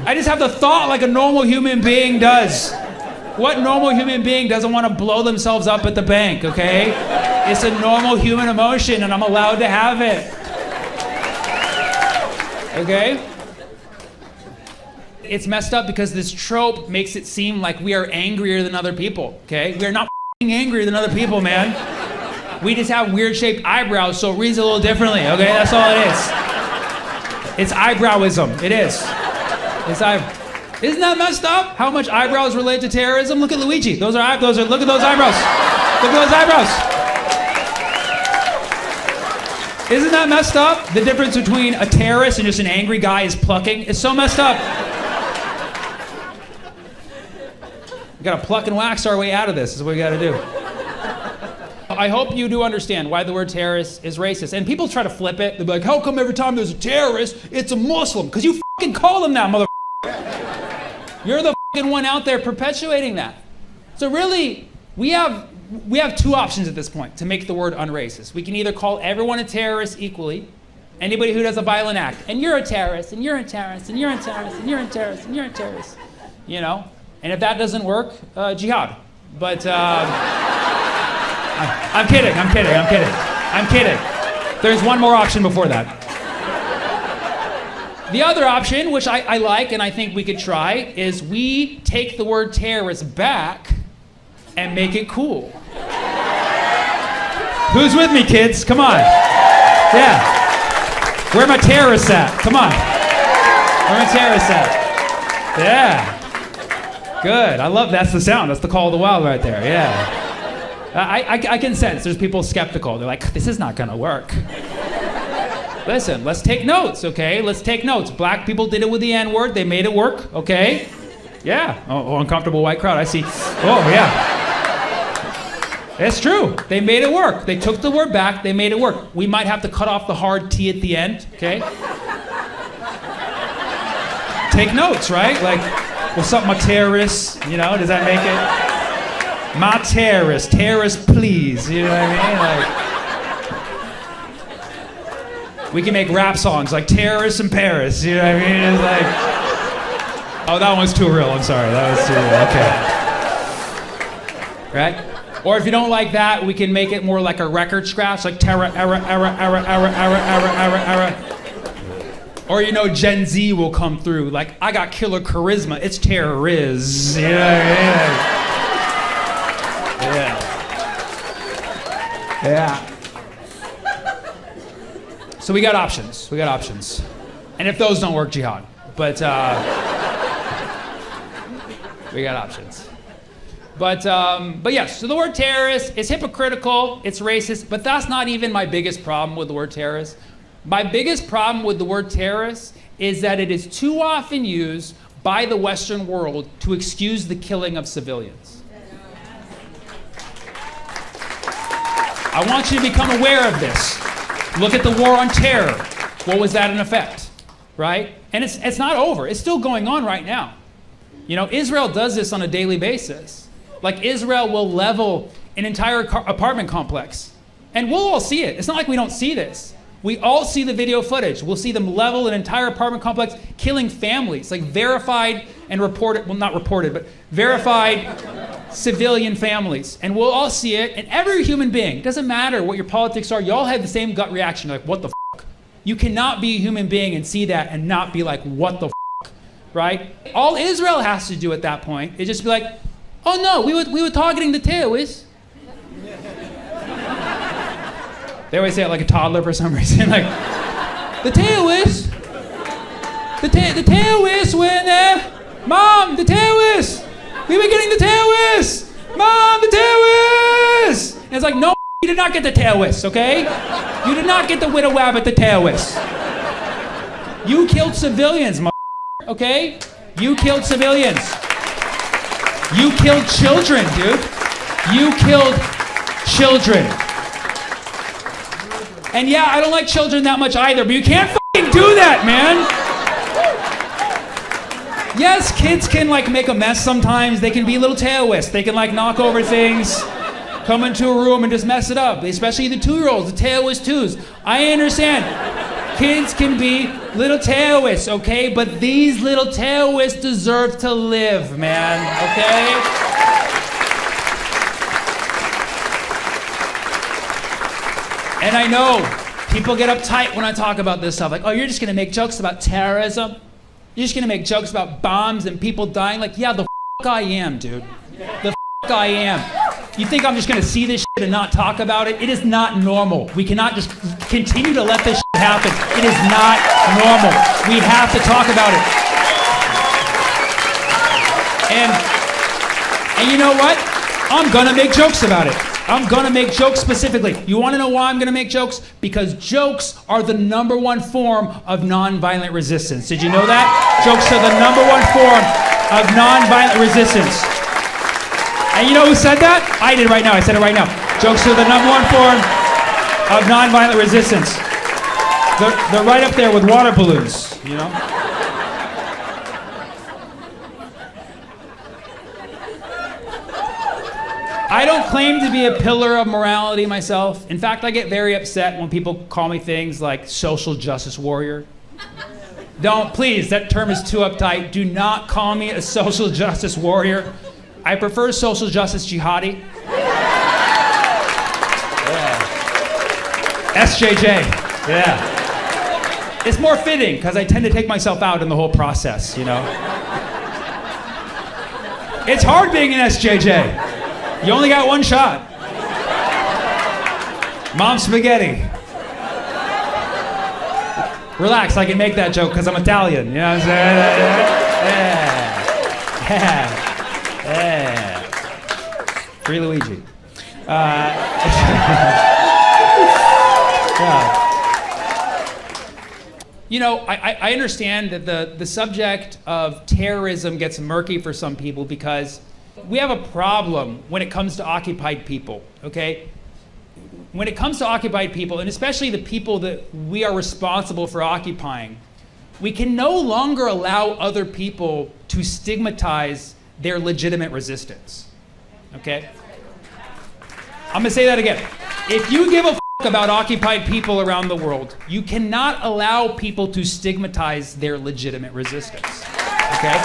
I just have the thought like a normal human being does. What normal human being doesn't want to blow themselves up at the bank, okay? It's a normal human emotion and I'm allowed to have it. Okay? It's messed up because this trope makes it seem like we are angrier than other people, okay? We're not f***ing angrier than other people, man. We just have weird shaped eyebrows, so it reads a little differently, okay? That's all it is. It's eyebrowism, it is. Isn't that messed up? How much eyebrows relate to terrorism? Look at Luigi, look at those eyebrows. Look at those eyebrows. Isn't that messed up? The difference between a terrorist and just an angry guy is plucking. It's so messed up. We gotta pluck and wax our way out of this, is what we gotta do. I hope you do understand why the word terrorist is racist. And people try to flip it. They're like, how come every time there's a terrorist, it's a Muslim? Because you fucking call them that, motherfucker. You're the fucking one out there perpetuating that. So really, we have two options at this point to make the word unracist. We can either call everyone a terrorist equally, anybody who does a violent act, and you're a terrorist, and you're a terrorist, and you're a terrorist, and you're a terrorist, and you're a terrorist, you know? And if that doesn't work, jihad. But I'm kidding. There's one more option before that. The other option, which I like and I think we could try, is we take the word terrorist back and make it cool. Who's with me, kids? Come on. Yeah. Where my terrorists at? Come on. Where my terrorists at? Yeah. Good. I love that's the sound. That's the call of the wild right there. Yeah. I can sense there's people skeptical. They're like, this is not gonna work. Listen, let's take notes, okay? Let's take notes. Black people did it with the N-word. They made it work, okay? Yeah. Oh, uncomfortable white crowd. I see. Oh, yeah. It's true. They made it work. They took the word back. They made it work. We might have to cut off the hard T at the end, okay? Take notes, right? Like, what's up, my terrorists? You know, does that make it? My terrorist, please. You know what I mean? Like, we can make rap songs like Terrorists in Paris. You know what I mean? It's like, oh, that one's too real. I'm sorry. That was too real. Okay. Right? Or if you don't like that, we can make it more like a record scratch, like terror. Or, you know, Gen Z will come through. Like, I got killer charisma. It's terroriz. You know what I mean? Yeah. Yeah. So we got options. And if those don't work, jihad. But we got options. But yes, so the word terrorist is hypocritical, it's racist, but that's not even my biggest problem with the word terrorist. My biggest problem with the word terrorist is that it is too often used by the Western world to excuse the killing of civilians. I want you to become aware of this. Look at the war on terror. What was that in effect, right? And it's not over. It's still going on right now. You know, Israel does this on a daily basis. Like, Israel will level an entire apartment complex. And we'll all see it. It's not like we don't see this. We all see the video footage. We'll see them level an entire apartment complex, killing families, like verified and reported, well, not reported, but verified civilian families. And we'll all see it, and every human being, doesn't matter what your politics are, you all have the same gut reaction, like, what the fuck? You cannot be a human being and see that and not be like, what the fuck, right? All Israel has to do at that point is just be like, oh no, we were targeting the terrorists. They always say it like a toddler for some reason, like, the terrorists, the terrorists were in there. Mom, the terrorists, we were getting the terrorists. Mom, the terrorists. And it's like, no, you did not get the terrorists, okay? You did not get the widow wabbit, the terrorists. You killed civilians, okay? You killed civilians. You killed children, dude. You killed children. And yeah, I don't like children that much either, but you can't fucking do that, man. Yes, kids can like make a mess sometimes. They can be little terrorists. They can like knock over things, come into a room and just mess it up. Especially the 2-year-olds, the terrorist 2s. I understand. Kids can be little terrorists, okay? But these little terrorists deserve to live, man, okay? And I know people get uptight when I talk about this stuff. Like, oh, you're just gonna make jokes about terrorism? You're just gonna make jokes about bombs and people dying? Like, yeah, the f*** I am, dude. The f*** I am. You think I'm just gonna see this shit and not talk about it? It is not normal. We cannot just continue to let this shit happen. It is not normal. We have to talk about it. And you know what? I'm gonna make jokes about it. I'm gonna make jokes specifically. You wanna know why I'm gonna make jokes? Because jokes are the #1 form of nonviolent resistance. Did you know that? Jokes are the #1 form of nonviolent resistance. And you know who said that? I did right now, I said it right now. Jokes are the #1 form of nonviolent resistance. They're right up there with water balloons, you know? I don't claim to be a pillar of morality myself. In fact, I get very upset when people call me things like social justice warrior. Don't, please, that term is too uptight. Do not call me a social justice warrior. I prefer social justice jihadi. Yeah. SJJ, yeah. It's more fitting because I tend to take myself out in the whole process, you know? It's hard being an SJJ. You only got one shot. Mom spaghetti. Relax, I can make that joke because I'm Italian. You know what I'm saying? Yeah. Free Luigi. Yeah. You know, I understand that the subject of terrorism gets murky for some people because we have a problem when it comes to occupied people, okay? When it comes to occupied people, and especially the people that we are responsible for occupying, we can no longer allow other people to stigmatize their legitimate resistance, okay? I'm gonna say that again. If you give a f*** about occupied people around the world, you cannot allow people to stigmatize their legitimate resistance, okay?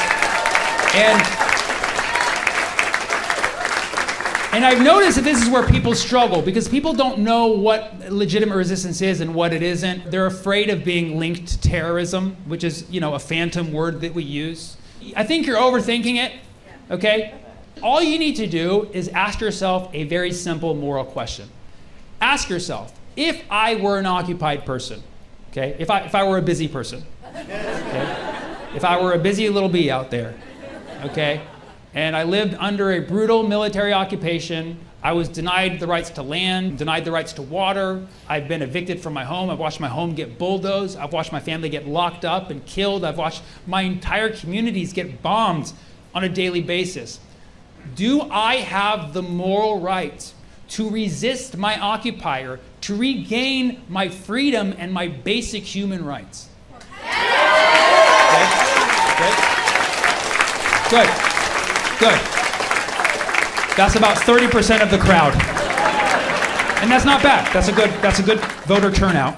And I've noticed that this is where people struggle because people don't know what legitimate resistance is and what it isn't. They're afraid of being linked to terrorism, which is, you know, a phantom word that we use. I think you're overthinking it, okay? All you need to do is ask yourself a very simple moral question. Ask yourself, if I were an occupied person, okay? If I were a busy person, okay? If I were a busy little bee out there, okay? And I lived under a brutal military occupation. I was denied the rights to land, denied the rights to water. I've been evicted from my home. I've watched my home get bulldozed. I've watched my family get locked up and killed. I've watched my entire communities get bombed on a daily basis. Do I have the moral right to resist my occupier, to regain my freedom and my basic human rights? Okay. Good. Good. That's about 30% of the crowd. And that's not bad. That's a good voter turnout.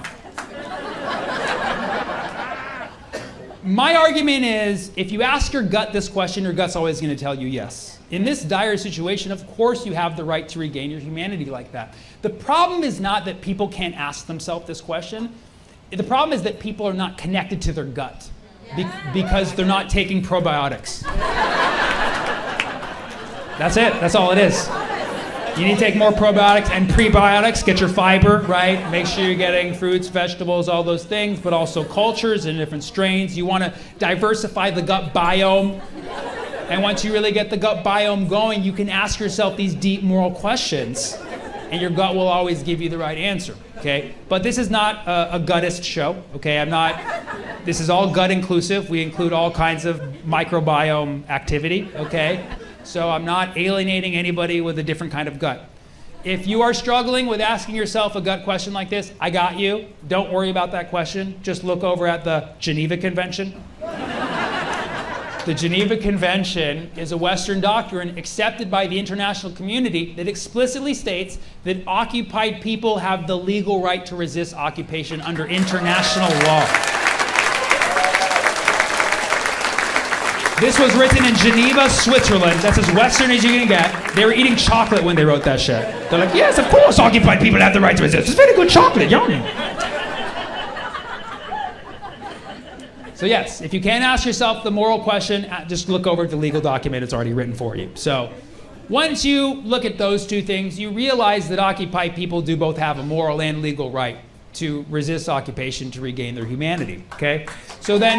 My argument is, if you ask your gut this question, your gut's always going to tell you yes. In this dire situation, of course you have the right to regain your humanity like that. The problem is not that people can't ask themselves this question. The problem is that people are not connected to their gut because they're not taking probiotics. That's it. That's all it is. You need to take more probiotics and prebiotics, get your fiber, right? Make sure you're getting fruits, vegetables, all those things, but also cultures and different strains. You want to diversify the gut biome. And once you really get the gut biome going, you can ask yourself these deep moral questions, and your gut will always give you the right answer, okay? But this is not a gutist show, okay? This is all gut inclusive. We include all kinds of microbiome activity, okay? So I'm not alienating anybody with a different kind of gut. If you are struggling with asking yourself a gut question like this, I got you. Don't worry about that question. Just look over at the Geneva Convention. The Geneva Convention is a Western doctrine accepted by the international community that explicitly states that occupied people have the legal right to resist occupation under international law. This was written in Geneva, Switzerland. That's as Western as you can get. They were eating chocolate when they wrote that shit. They're like, yes, of course occupied people have the right to resist. It's very good chocolate, yum. So yes, if you can't ask yourself the moral question, just look over the legal document. It's already written for you. So once you look at those two things, you realize that Occupy people do both have a moral and legal right to resist occupation to regain their humanity, okay? So then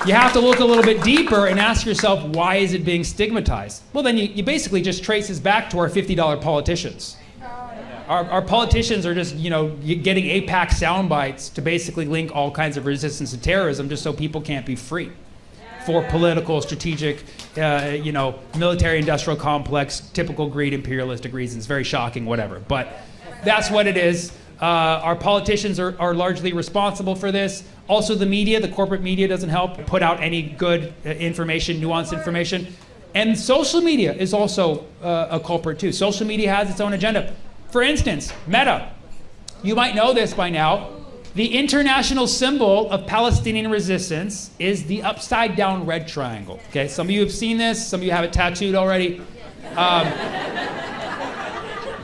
you have to look a little bit deeper and ask yourself, why is it being stigmatized? Well, then you basically just trace this back to our $50 politicians. Our politicians are just, getting AIPAC sound bites to basically link all kinds of resistance to terrorism just so people can't be free for political, strategic, military industrial complex, typical greed, imperialistic reasons. Very shocking, whatever. But that's what it is. Our politicians are largely responsible for this. Also the media, the corporate media doesn't help put out any good information, nuanced information. And social media is also a culprit too. Social media has its own agenda. For instance, Meta. You might know this by now. The international symbol of Palestinian resistance is the upside down red triangle. Okay, some of you have seen this, some of you have it tattooed already.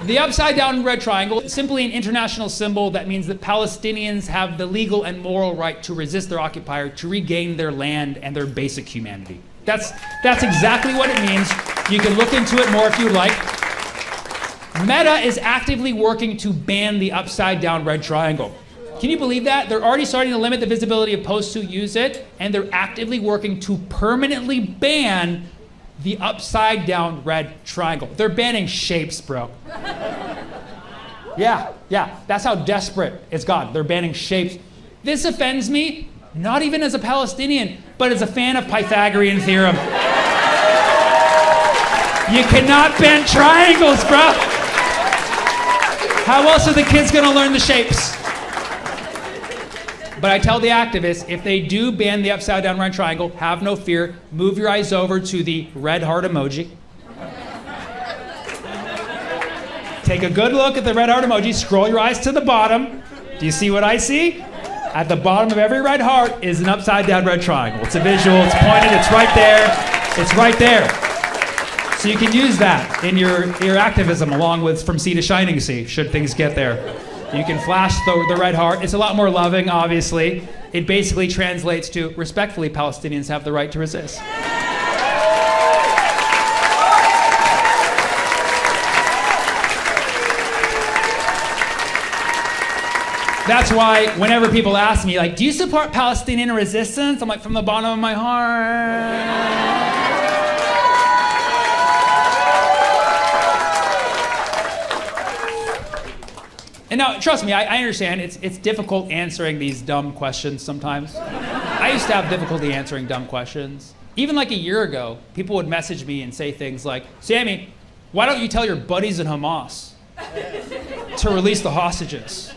The upside down red triangle is simply an international symbol that means that Palestinians have the legal and moral right to resist their occupier, to regain their land and their basic humanity. That's exactly what it means. You can look into it more if you like. Meta is actively working to ban the upside down red triangle. Can you believe that? They're already starting to limit the visibility of posts who use it, and they're actively working to permanently ban the upside down red triangle. They're banning shapes, bro. Yeah, that's how desperate it's gotten. They're banning shapes. This offends me, not even as a Palestinian, but as a fan of Pythagorean theorem. You cannot ban triangles, bro. How else are the kids gonna learn the shapes? But I tell the activists, if they do ban the upside down red triangle, have no fear, move your eyes over to the red heart emoji. Take a good look at the red heart emoji, scroll your eyes to the bottom. Do you see what I see? At the bottom of every red heart is an upside down red triangle. It's a visual, it's pointed, it's right there. It's right there. So you can use that in your activism along with From Sea to Shining Sea, should things get there. You can flash the red heart. It's a lot more loving, obviously. It basically translates to, respectfully, Palestinians have the right to resist. That's why whenever people ask me, like, do you support Palestinian resistance? I'm like, from the bottom of my heart. And now, trust me, I understand it's difficult answering these dumb questions sometimes. I used to have difficulty answering dumb questions. Even like a year ago, people would message me and say things like, Sammy, why don't you tell your buddies in Hamas to release the hostages?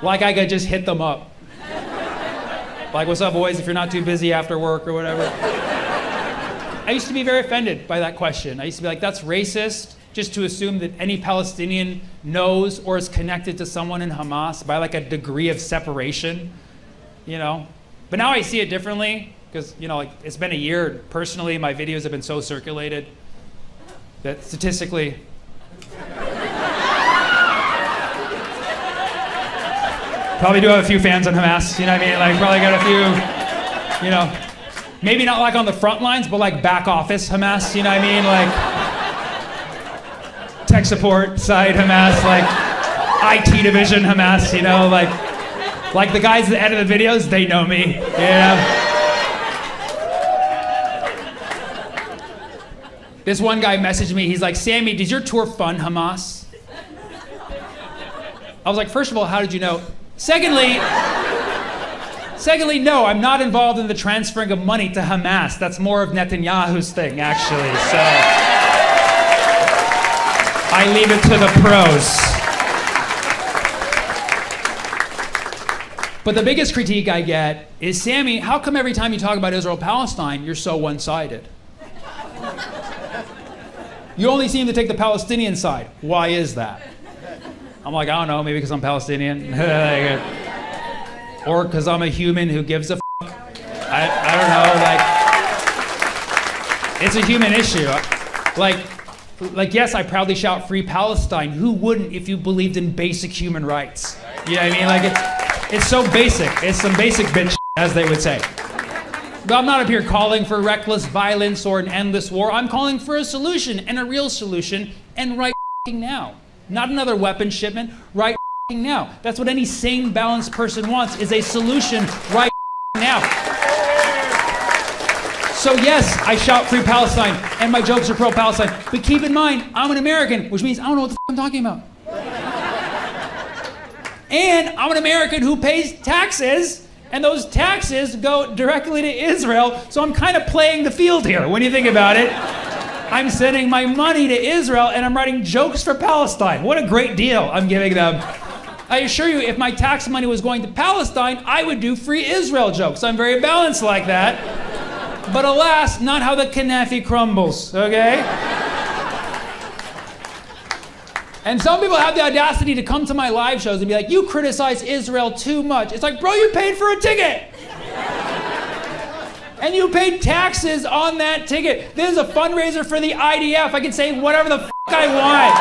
Like I could just hit them up. Like, what's up, boys, if you're not too busy after work or whatever. I used to be very offended by that question. I used to be like, that's racist. Just to assume that any Palestinian knows or is connected to someone in Hamas by like a degree of separation, But now I see it differently because, it's been a year. Personally, my videos have been so circulated that statistically, probably do have a few fans on Hamas, you know what I mean? Like, probably got a few, maybe not like on the front lines, but like back office Hamas, you know what I mean? Like, tech support side Hamas, like IT division Hamas, like the guys that edit the videos, they know me, This one guy messaged me, he's like, Sammy, does your tour fund Hamas? I was like, first of all, how did you know? Secondly, no, I'm not involved in the transferring of money to Hamas. That's more of Netanyahu's thing, actually, so I leave it to the pros. But the biggest critique I get is, Sammy, how come every time you talk about Israel-Palestine, you're so one-sided? You only seem to take the Palestinian side. Why is that? I'm like, I don't know, maybe because I'm Palestinian. Or because I'm a human who gives a f***. I don't know, it's a human issue. Like, yes, I proudly shout Free Palestine. Who wouldn't if you believed in basic human rights? You know what I mean? Like, it's so basic. It's some basic bitch. I as they would say. But I'm not up here calling for reckless violence or an endless war. I'm calling for a solution, and a real solution, and right now. Not another weapon shipment, right now. That's what any sane, balanced person wants, is a solution right now. So yes, I shout free Palestine, and my jokes are pro-Palestine. But keep in mind, I'm an American, which means I don't know what the I'm talking about. And I'm an American who pays taxes, and those taxes go directly to Israel, so I'm kind of playing the field here when you think about it. I'm sending my money to Israel, and I'm writing jokes for Palestine. What a great deal I'm giving them. I assure you, if my tax money was going to Palestine, I would do free Israel jokes. I'm very balanced like that. But alas, not how the knafi crumbles, okay? And some people have the audacity to come to my live shows and be like, you criticize Israel too much. It's like, bro, you paid for a ticket. And you paid taxes on that ticket. This is a fundraiser for the IDF. I can say whatever the I want.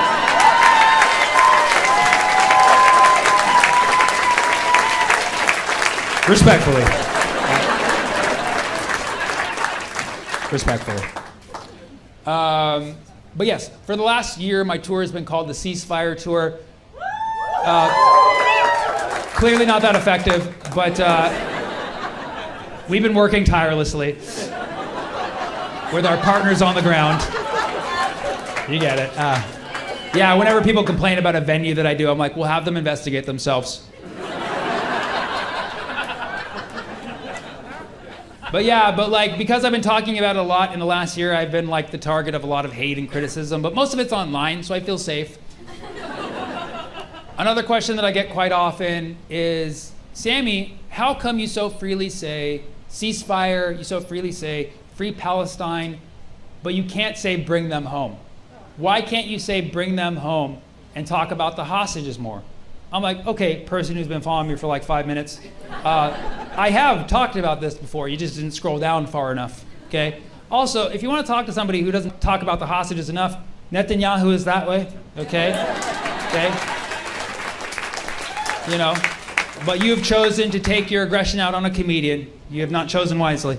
Respectfully. Respectfully. But yes, for the last year, my tour has been called the Ceasefire Tour. Clearly not that effective, but we've been working tirelessly with our partners on the ground. You get it. Yeah, whenever people complain about a venue that I do, I'm like, we'll have them investigate themselves. But yeah, like, because I've been talking about it a lot in the last year, I've been like the target of a lot of hate and criticism, but most of it's online, so I feel safe. Another question that I get quite often is, Sammy, how come you so freely say ceasefire, you so freely say free Palestine, but you can't say bring them home? Why can't you say bring them home and talk about the hostages more? I'm like, okay, person who's been following me for like 5 minutes, I have talked about this before, you just didn't scroll down far enough, okay? Also, if you want to talk to somebody who doesn't talk about the hostages enough, Netanyahu is that way, okay? Okay? You know, but you've chosen to take your aggression out on a comedian. You have not chosen wisely.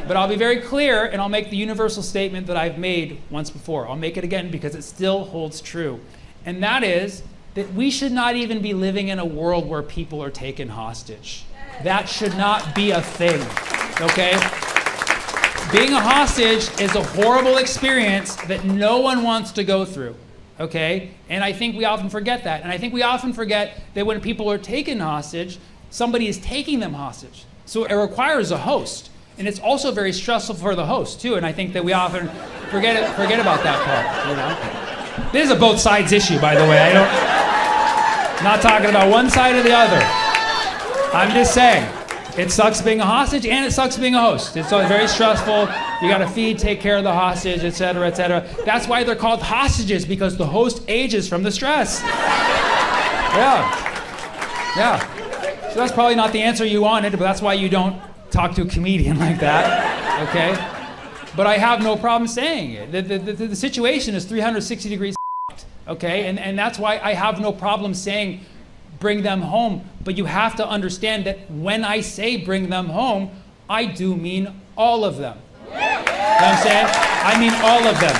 But I'll be very clear, and I'll make the universal statement that I've made once before. I'll make it again because it still holds true. And that is that we should not even be living in a world where people are taken hostage. That should not be a thing, okay? Being a hostage is a horrible experience that no one wants to go through, okay? And I think we often forget that. And I think we often forget that when people are taken hostage, somebody is taking them hostage. So it requires a host. And it's also very stressful for the host, too. And I think that we often forget about that part, you know? This is a both sides issue, by the way. I'm not talking about one side or the other. I'm just saying, it sucks being a hostage and it sucks being a host. It's very stressful. You got to feed, take care of the hostage, et cetera, et cetera. That's why they're called hostages, because the host ages from the stress. Yeah. So that's probably not the answer you wanted, but that's why you don't talk to a comedian like that, okay? But I have no problem saying it. The situation is 360 degrees, okay? And that's why I have no problem saying bring them home. But you have to understand that when I say bring them home, I do mean all of them. You know what I'm saying? I mean all of them.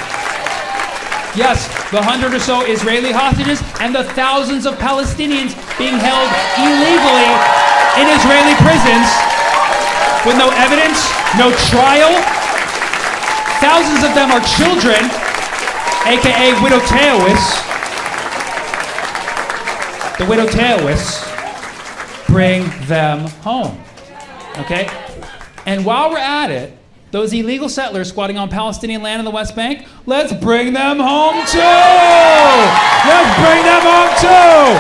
Yes, the 100 or so Israeli hostages and the thousands of Palestinians being held illegally in Israeli prisons with no evidence, no trial. Thousands of them are children, aka widow Teowis. The widow Teowis, bring them home, okay? And while we're at it, those illegal settlers squatting on Palestinian land in the West Bank, let's bring them home too! Let's bring them home too!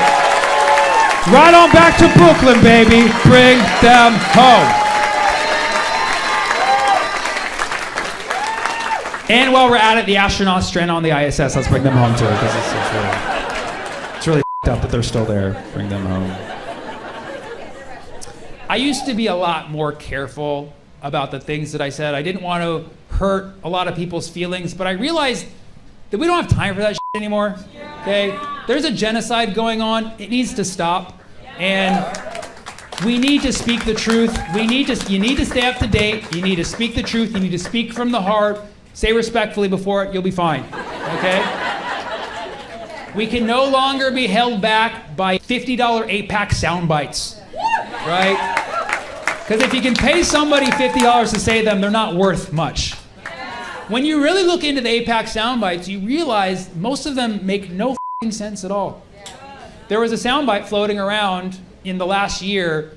Right on back to Brooklyn, baby. Bring them home. And while we're at it, the astronauts stranded on the ISS, let's bring them home too, because it's really up that they're still there. Bring them home. I used to be a lot more careful about the things that I said. I didn't want to hurt a lot of people's feelings, but I realized that we don't have time for that shit anymore, okay? There's a genocide going on. It needs to stop. And We need to speak the truth. You need to stay up to date. You need to speak the truth. You need to speak from the heart. Say respectfully before it. You'll be fine. Okay? We can no longer be held back by $50 8-pack sound bites. Right? Because if you can pay somebody $50 to say them, they're not worth much. When you really look into the 8-pack sound bites, you realize most of them make no f***ing sense at all. There was a sound bite floating around in the last year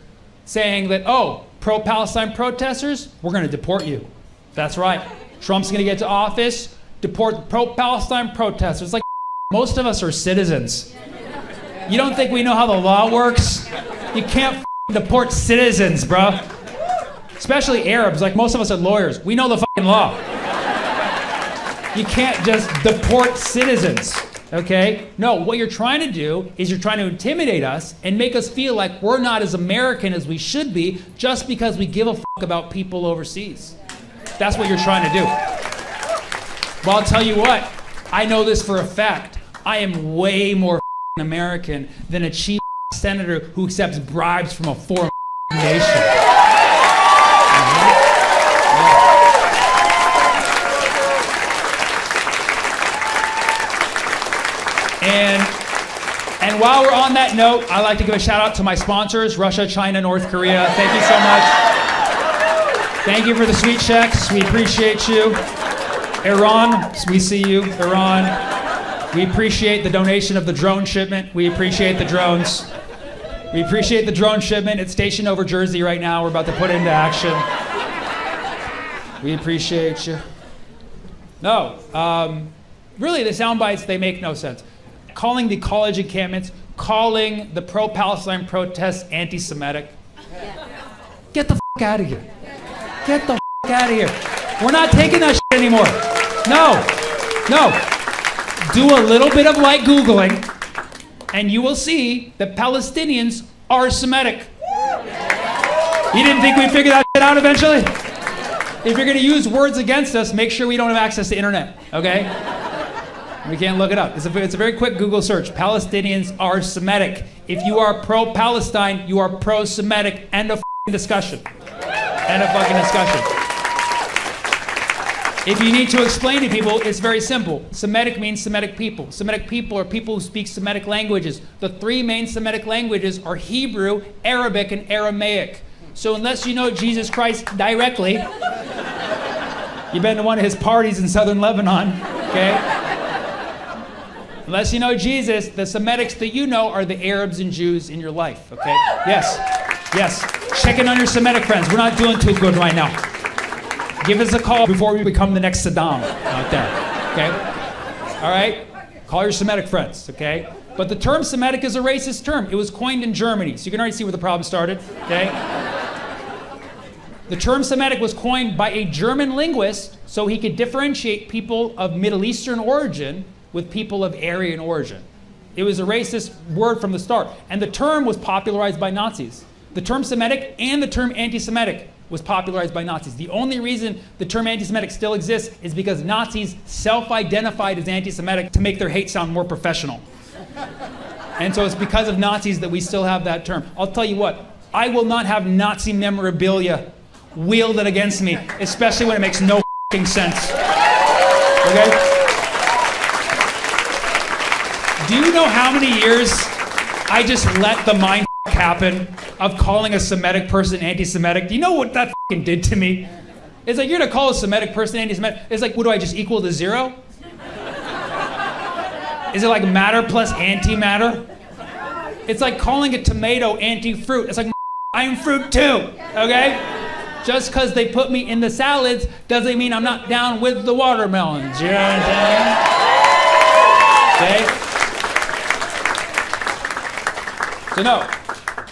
saying that, oh, pro-Palestine protesters, we're going to deport you. That's right. Trump's going to get to office, deport pro-Palestine protesters. Like, most of us are citizens. You don't think we know how the law works? You can't deport citizens, bro. Especially Arabs. Like, most of us are lawyers. We know the fucking law. You can't just deport citizens. Okay? No, what you're trying to do is you're trying to intimidate us and make us feel like we're not as American as we should be just because we give a fuck about people overseas. That's what you're trying to do. Well, I'll tell you what. I know this for a fact. I am way more American than a cheap senator who accepts bribes from a foreign nation. And while we're on that note, I'd like to give a shout out to my sponsors, Russia, China, North Korea. Thank you so much. Thank you for the sweet checks. We appreciate you. Iran, we see you. Iran, we appreciate the donation of the drone shipment. We appreciate the drones. We appreciate the drone shipment. It's stationed over Jersey right now. We're about to put it into action. We appreciate you. No, really, the sound bites, they make no sense. Calling the college encampments, calling the pro-Palestine protests anti-Semitic. Get the f*** out of here. Get the f*** out of here. We're not taking that shit anymore. No. Do a little bit of light Googling, and you will see that Palestinians are Semitic. You didn't think we'd figure that shit out eventually? If you're going to use words against us, make sure we don't have access to internet, okay? We can't look it up. It's a very quick Google search. Palestinians are Semitic. If you are pro-Palestine, you are pro-Semitic. End of fucking discussion. End of fucking discussion. If you need to explain to people, it's very simple. Semitic means Semitic people. Semitic people are people who speak Semitic languages. The three main Semitic languages are Hebrew, Arabic, and Aramaic. So unless you know Jesus Christ directly, you've been to one of his parties in southern Lebanon, okay? Unless you know Jesus, the Semitics that you know are the Arabs and Jews in your life, okay? Yes. Check in on your Semitic friends. We're not doing too good right now. Give us a call before we become the next Saddam out there, okay? All right? Call your Semitic friends, okay? But the term Semitic is a racist term. It was coined in Germany, so you can already see where the problem started, okay? The term Semitic was coined by a German linguist so he could differentiate people of Middle Eastern origin with people of Aryan origin. It was a racist word from the start. And the term was popularized by Nazis. The term Semitic and the term anti-Semitic was popularized by Nazis. The only reason the term anti-Semitic still exists is because Nazis self-identified as anti-Semitic to make their hate sound more professional. And so it's because of Nazis that we still have that term. I'll tell you what, I will not have Nazi memorabilia wielded against me, especially when it makes no f***ing sense. Okay? Do you know how many years I just let the mind happen of calling a Semitic person anti-Semitic? Do you know what that f***ing did to me? It's like, you're gonna call a Semitic person anti-Semitic. It's like, what do I just equal to zero? Is it like matter plus antimatter? It's like calling a tomato anti-fruit. It's like, I'm fruit too, okay? Just because they put me in the salads doesn't mean I'm not down with the watermelons. You know what I'm saying? Okay? So no,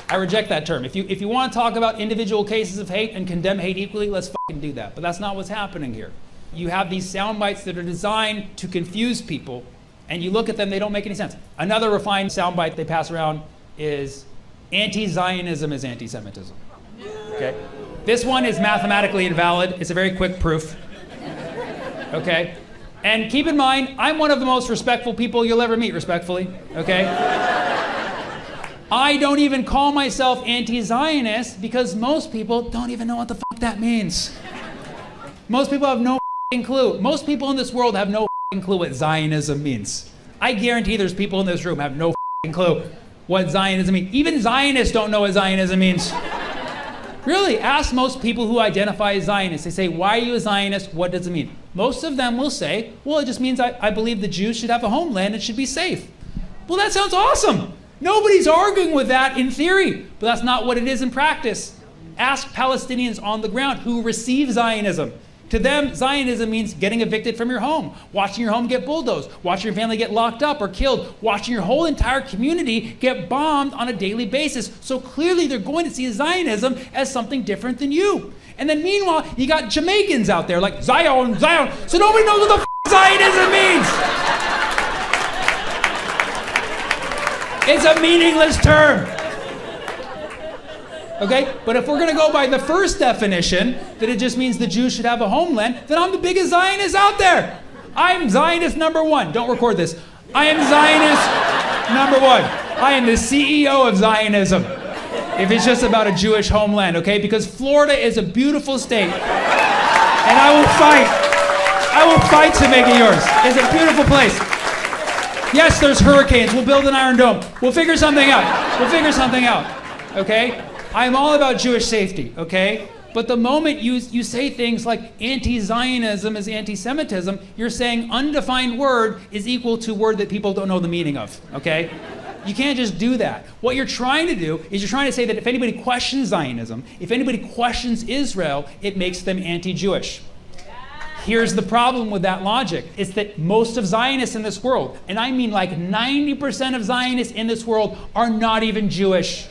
I reject that term. If you want to talk about individual cases of hate and condemn hate equally, let's fucking do that. But that's not what's happening here. You have these sound bites that are designed to confuse people, and you look at them, they don't make any sense. Another refined sound bite they pass around is anti-Zionism is anti-Semitism. Okay? This one is mathematically invalid. It's a very quick proof. Okay? And keep in mind, I'm one of the most respectful people you'll ever meet, respectfully. Okay? I don't even call myself anti-Zionist because most people don't even know what the fuck that means. Most people have no clue. Most people in this world have no clue what Zionism means. I guarantee there's people in this room have no clue what Zionism means. Even Zionists don't know what Zionism means. Really, ask most people who identify as Zionists. They say, why are you a Zionist? What does it mean? Most of them will say, well, it just means I believe the Jews should have a homeland and should be safe. Well, that sounds awesome. Nobody's arguing with that in theory, but that's not what it is in practice. Ask Palestinians on the ground who receive Zionism. To them, Zionism means getting evicted from your home, watching your home get bulldozed, watching your family get locked up or killed, watching your whole entire community get bombed on a daily basis. So clearly they're going to see Zionism as something different than you. And then meanwhile, you got Jamaicans out there like Zion, Zion. So nobody knows what the Zionism means. It's a meaningless term. Okay, but if we're going to go by the first definition, that it just means the Jews should have a homeland, then I'm the biggest Zionist out there. I'm Zionist number one. Don't record this. I am Zionist number one. I am the CEO of Zionism. If it's just about a Jewish homeland, okay? Because Florida is a beautiful state. And I will fight. I will fight to make it yours. It's a beautiful place. Yes, there's hurricanes. We'll build an Iron Dome. We'll figure something out. We'll figure something out. Okay? I'm all about Jewish safety, okay? But the moment you say things like anti-Zionism is anti-Semitism, you're saying undefined word is equal to word that people don't know the meaning of, okay? You can't just do that. What you're trying to do is you're trying to say that if anybody questions Zionism, if anybody questions Israel, it makes them anti-Jewish. Here's the problem with that logic. It's that most of Zionists in this world, and I mean like 90% of Zionists in this world, are not even Jewish.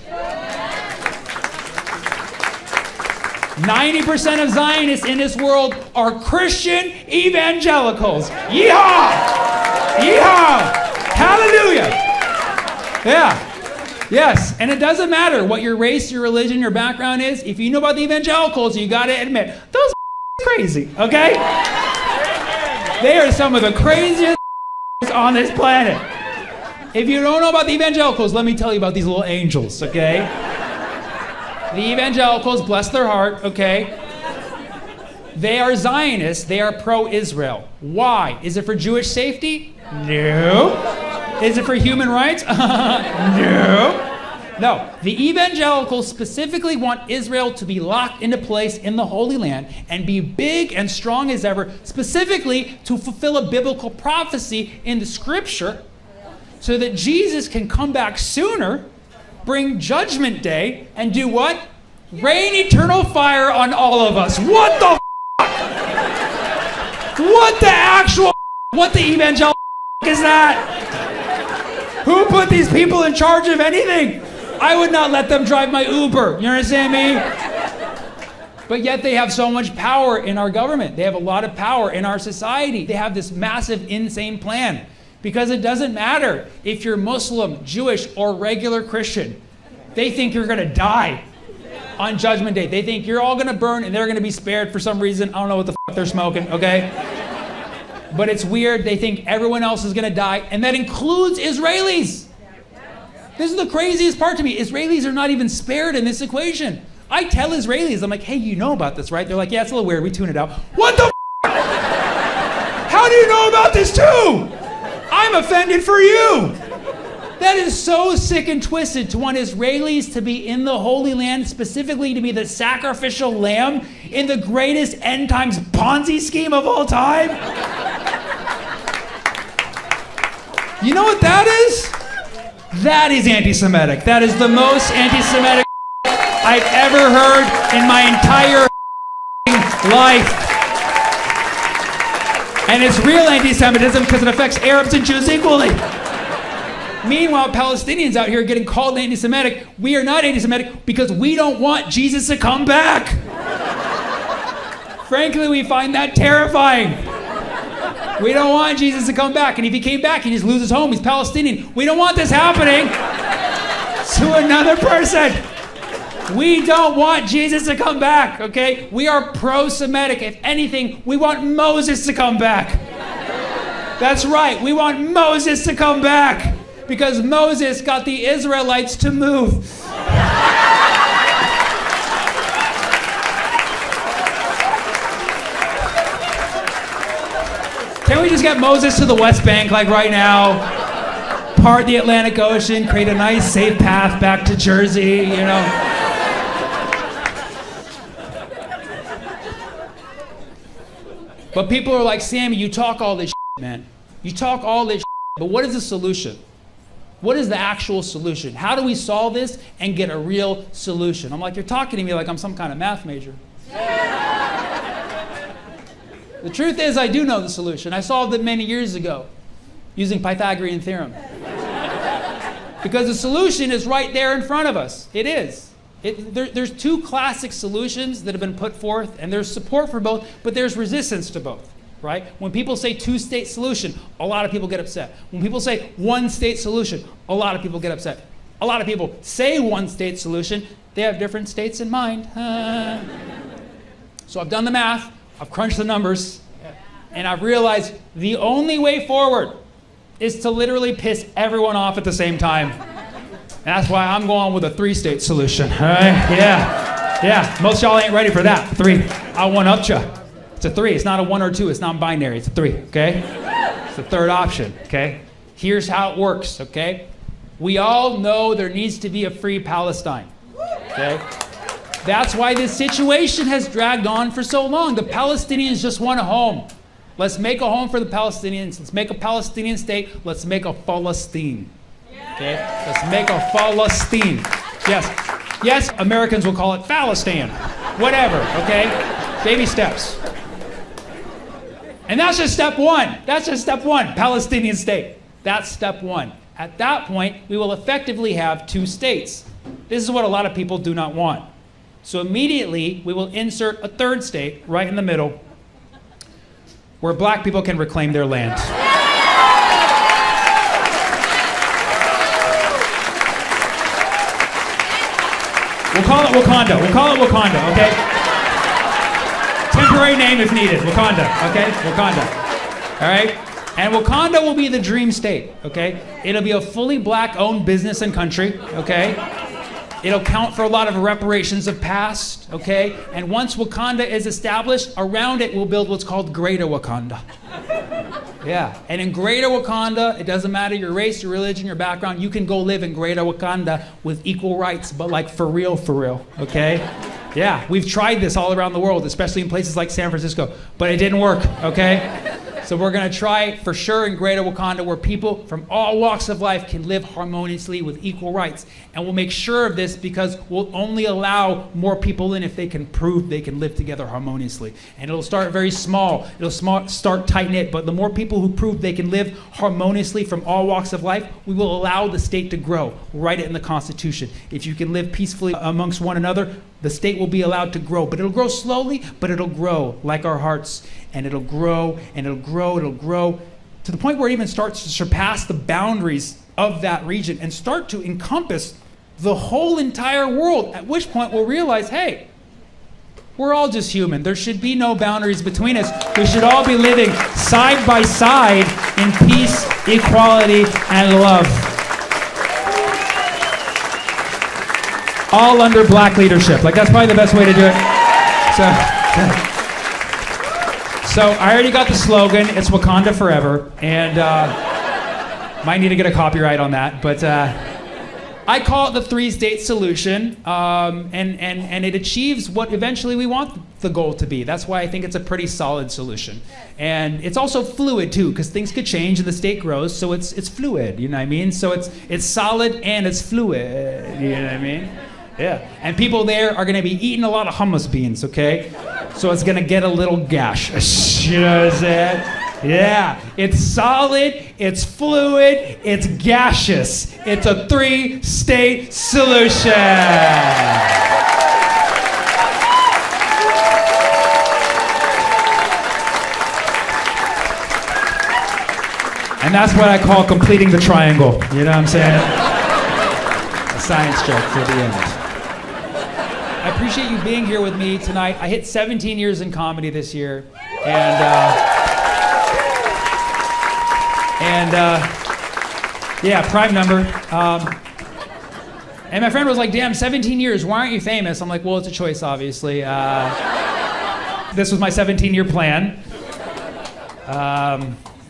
90% of Zionists in this world are Christian evangelicals. Yeehaw! Yeehaw! Hallelujah! Yeah. Yes. And it doesn't matter what your race, your religion, your background is. If you know about the evangelicals, you got to admit, those are crazy, okay? They are some of the craziest on this planet. If you don't know about the evangelicals, let me tell you about these little angels, okay? The evangelicals, bless their heart, okay? They are Zionists. They are pro-Israel. Why? Is it for Jewish safety? No. Is it for human rights? No. No. The evangelicals specifically want Israel to be locked into place in the Holy Land and be big and strong as ever, specifically to fulfill a biblical prophecy in the Scripture so that Jesus can come back sooner, bring Judgment Day, and do what? Rain eternal fire on all of us. What the What the actual What the evangelical is that? Who put these people in charge of anything? I would not let them drive my Uber. You understand me? But yet they have so much power in our government. They have a lot of power in our society. They have this massive, insane plan. Because it doesn't matter if you're Muslim, Jewish, or regular Christian. They think you're going to die on Judgment Day. They think you're all going to burn and they're going to be spared for some reason. I don't know what the fuck they're smoking, okay? But it's weird. They think everyone else is going to die, and that includes Israelis. This is the craziest part to me. Israelis are not even spared in this equation. I tell Israelis, I'm like, hey, you know about this, right? They're like, yeah, it's a little weird. We tune it out. What the How do you know about this too? I'm offended for you. That is so sick and twisted to want Israelis to be in the Holy Land, specifically to be the sacrificial lamb in the greatest end times Ponzi scheme of all time. You know what that is? That is anti-Semitic. That is the most anti-Semitic I've ever heard in my entire life. And it's real anti-Semitism because it affects Arabs and Jews equally. Meanwhile, Palestinians out here getting called anti-Semitic. We are not anti-Semitic because we don't want Jesus to come back. Frankly, we find that terrifying. We don't want Jesus to come back. And if he came back, he just loses home. He's Palestinian. We don't want this happening to another person. We don't want Jesus to come back, okay? We are pro-Semitic. If anything, we want Moses to come back. That's right. We want Moses to come back. because Moses got the Israelites to move. Can we just get Moses to the West Bank like right now? Part the Atlantic Ocean, create a nice safe path back to Jersey, you know? But people are like, Sammy, you talk all this shit, man. You talk all this shit, but what is the solution? What is the actual solution? How do we solve this and get a real solution? I'm like, you're talking to me like I'm some kind of math major. The truth is, I do know the solution. I solved it many years ago using Pythagorean theorem. Because the solution is right there in front of us. It is. There's two classic solutions that have been put forth, and there's support for both, but there's resistance to both, right? When people say two-state solution, a lot of people get upset. When people say one-state solution, a lot of people get upset. A lot of people say one-state solution, they have different states in mind. So I've done the math, I've crunched the numbers, and I've realized the only way forward is to literally piss everyone off at the same time. And that's why I'm going with a three-state solution, all right? Yeah, most y'all ain't ready for that. 3, I one-upped ya. It's a 3, it's not a 1 or 2, it's non-binary, it's a 3, okay? It's the third option, okay? Here's how it works, okay? We all know there needs to be a free Palestine, okay? That's why this situation has dragged on for so long. The Palestinians just want a home. Let's make a home for the Palestinians. Let's make a Palestinian state. Let's make a Palestine. Okay? Let's make a Palestine. Yes, Americans will call it Palestine. Whatever, okay? Baby steps. And that's just step one. That's just step one. Palestinian state. That's step one. At that point, we will effectively have 2 states. This is what a lot of people do not want. So immediately, we will insert a 3rd state right in the middle where black people can reclaim their land. We'll call it Wakanda, okay? Temporary name if needed, Wakanda, okay? Wakanda, all right? And Wakanda will be the dream state, okay? It'll be a fully black-owned business and country, okay? It'll count for a lot of reparations of past, okay? And once Wakanda is established, around it we'll build what's called Greater Wakanda. Yeah, and in Greater Wakanda, it doesn't matter your race, your religion, your background, you can go live in Greater Wakanda with equal rights, but like for real, okay? Yeah, we've tried this all around the world, especially in places like San Francisco, but it didn't work, okay? So we're gonna try for sure in Greater Wakanda where people from all walks of life can live harmoniously with equal rights. And we'll make sure of this because we'll only allow more people in if they can prove they can live together harmoniously. And it'll start very small, start tight-knit, but the more people who prove they can live harmoniously from all walks of life, we will allow the state to grow. We'll write it in the Constitution. If you can live peacefully amongst one another, the state will be allowed to grow. But it'll grow slowly, but it'll grow like our hearts. And it'll grow, and it'll grow, to the point where it even starts to surpass the boundaries of that region and start to encompass the whole entire world, at which point we'll realize, hey, we're all just human. There should be no boundaries between us. We should all be living side by side in peace, equality, and love. All under black leadership. Like, that's probably the best way to do it. So I already got the slogan, it's Wakanda forever, and might need to get a copyright on that, but I call it the 3-state solution, and it achieves what eventually we want the goal to be. That's why I think it's a pretty solid solution. And it's also fluid too, because things could change and the state grows, so it's fluid, you know what I mean? So it's solid and it's fluid, you know what I mean? Yeah, and people there are gonna be eating a lot of hummus beans, okay? So it's gonna get a little gash, you know what I'm saying? Yeah, it's solid, it's fluid, it's gaseous. It's a 3-state solution. And that's what I call completing the triangle, you know what I'm saying? A science joke for the end. I appreciate you being here with me tonight. I hit 17 years in comedy this year, and Yeah, prime number. And my friend was like, damn, 17 years, why aren't you famous? I'm like, well, it's a choice, obviously. This was my 17-year plan.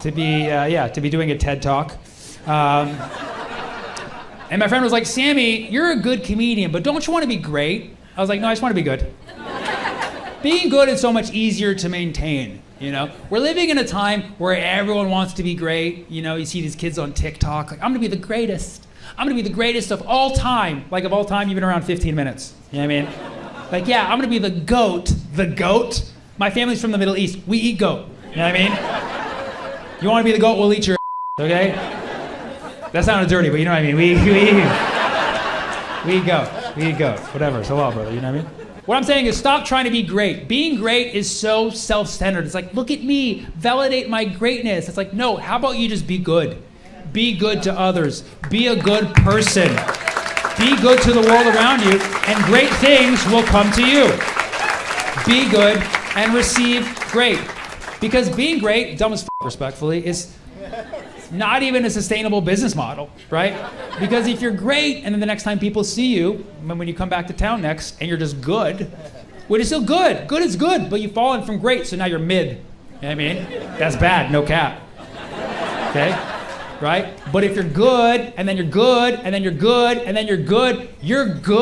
To be doing a TED Talk. And my friend was like, Sammy, you're a good comedian, but don't you want to be great? I was like, no, I just want to be good. Being good is so much easier to maintain, you know? We're living in a time where everyone wants to be great. You know, you see these kids on TikTok, like, I'm gonna be the greatest. I'm gonna be the greatest of all time. Like, of all time, you've been around 15 minutes. You know what I mean? Like, yeah, I'm gonna be the goat. The goat? My family's from the Middle East. We eat goat. You know what I mean? You wanna be the goat, we'll eat your okay? That sounded dirty, but you know what I mean. We eat goat. We eat goat. Whatever, it's halal, brother, you know what I mean? What I'm saying is stop trying to be great. Being great is so self-centered. It's like, look at me, validate my greatness. It's like, no, how about you just be good? Be good to others. Be a good person. Be good to the world around you, and great things will come to you. Be good and receive great. Because being great, dumb as f***, respectfully, is not even a sustainable business model, right? Because if you're great, and then the next time people see you, when you come back to town next, and you're just good, well, it's still good. Good is good, but you've fallen from great, so now you're mid. You know what I mean? That's bad, no cap. Okay? Right? But if you're good, and then you're good, and then you're good, and then you're good, you're good.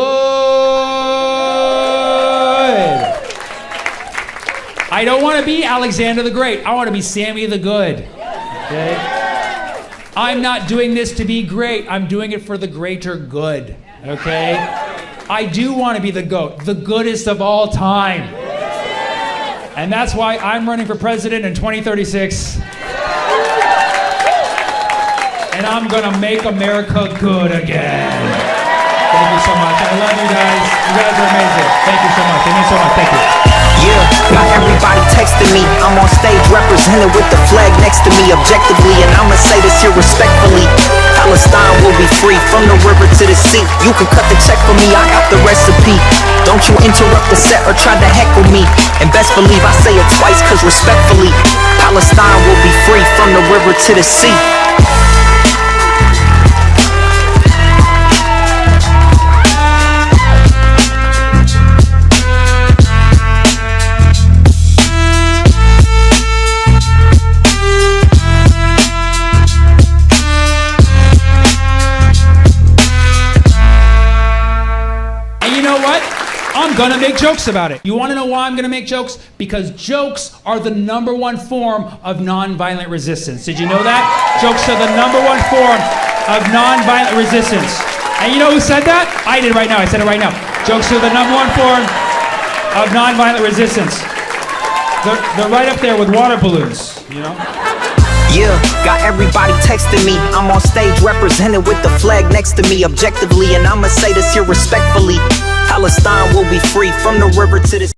I don't want to be Alexander the Great. I want to be Sammy the Good. Okay? I'm not doing this to be great. I'm doing it for the greater good. Okay? I do want to be the GOAT, the goodest of all time. And that's why I'm running for president in 2036. And I'm gonna make America good again. Thank you so much. I love you guys. You guys are amazing. Thank you so much. It means so much. Thank you. Yeah, got everybody texting me. I'm on stage represented with the flag next to me objectively, and I'ma say this here respectfully. Palestine will be free from the river to the sea. You can cut the check for me, I got the recipe. Don't you interrupt the set or try to heckle me. And best believe I say it twice, cause respectfully, Palestine will be free from the river to the sea. I'm gonna make jokes about it. You wanna know why I'm gonna make jokes? Because jokes are the #1 form of nonviolent resistance. Did you know that? Jokes are the #1 form of nonviolent resistance. And you know who said that? I did right now, I said it right now. Jokes are the #1 form of nonviolent resistance. They're right up there with water balloons, you know? Yeah, got everybody texting me. I'm on stage represented with the flag next to me objectively, and I'ma say this here respectfully. Palestine will be free from the river to the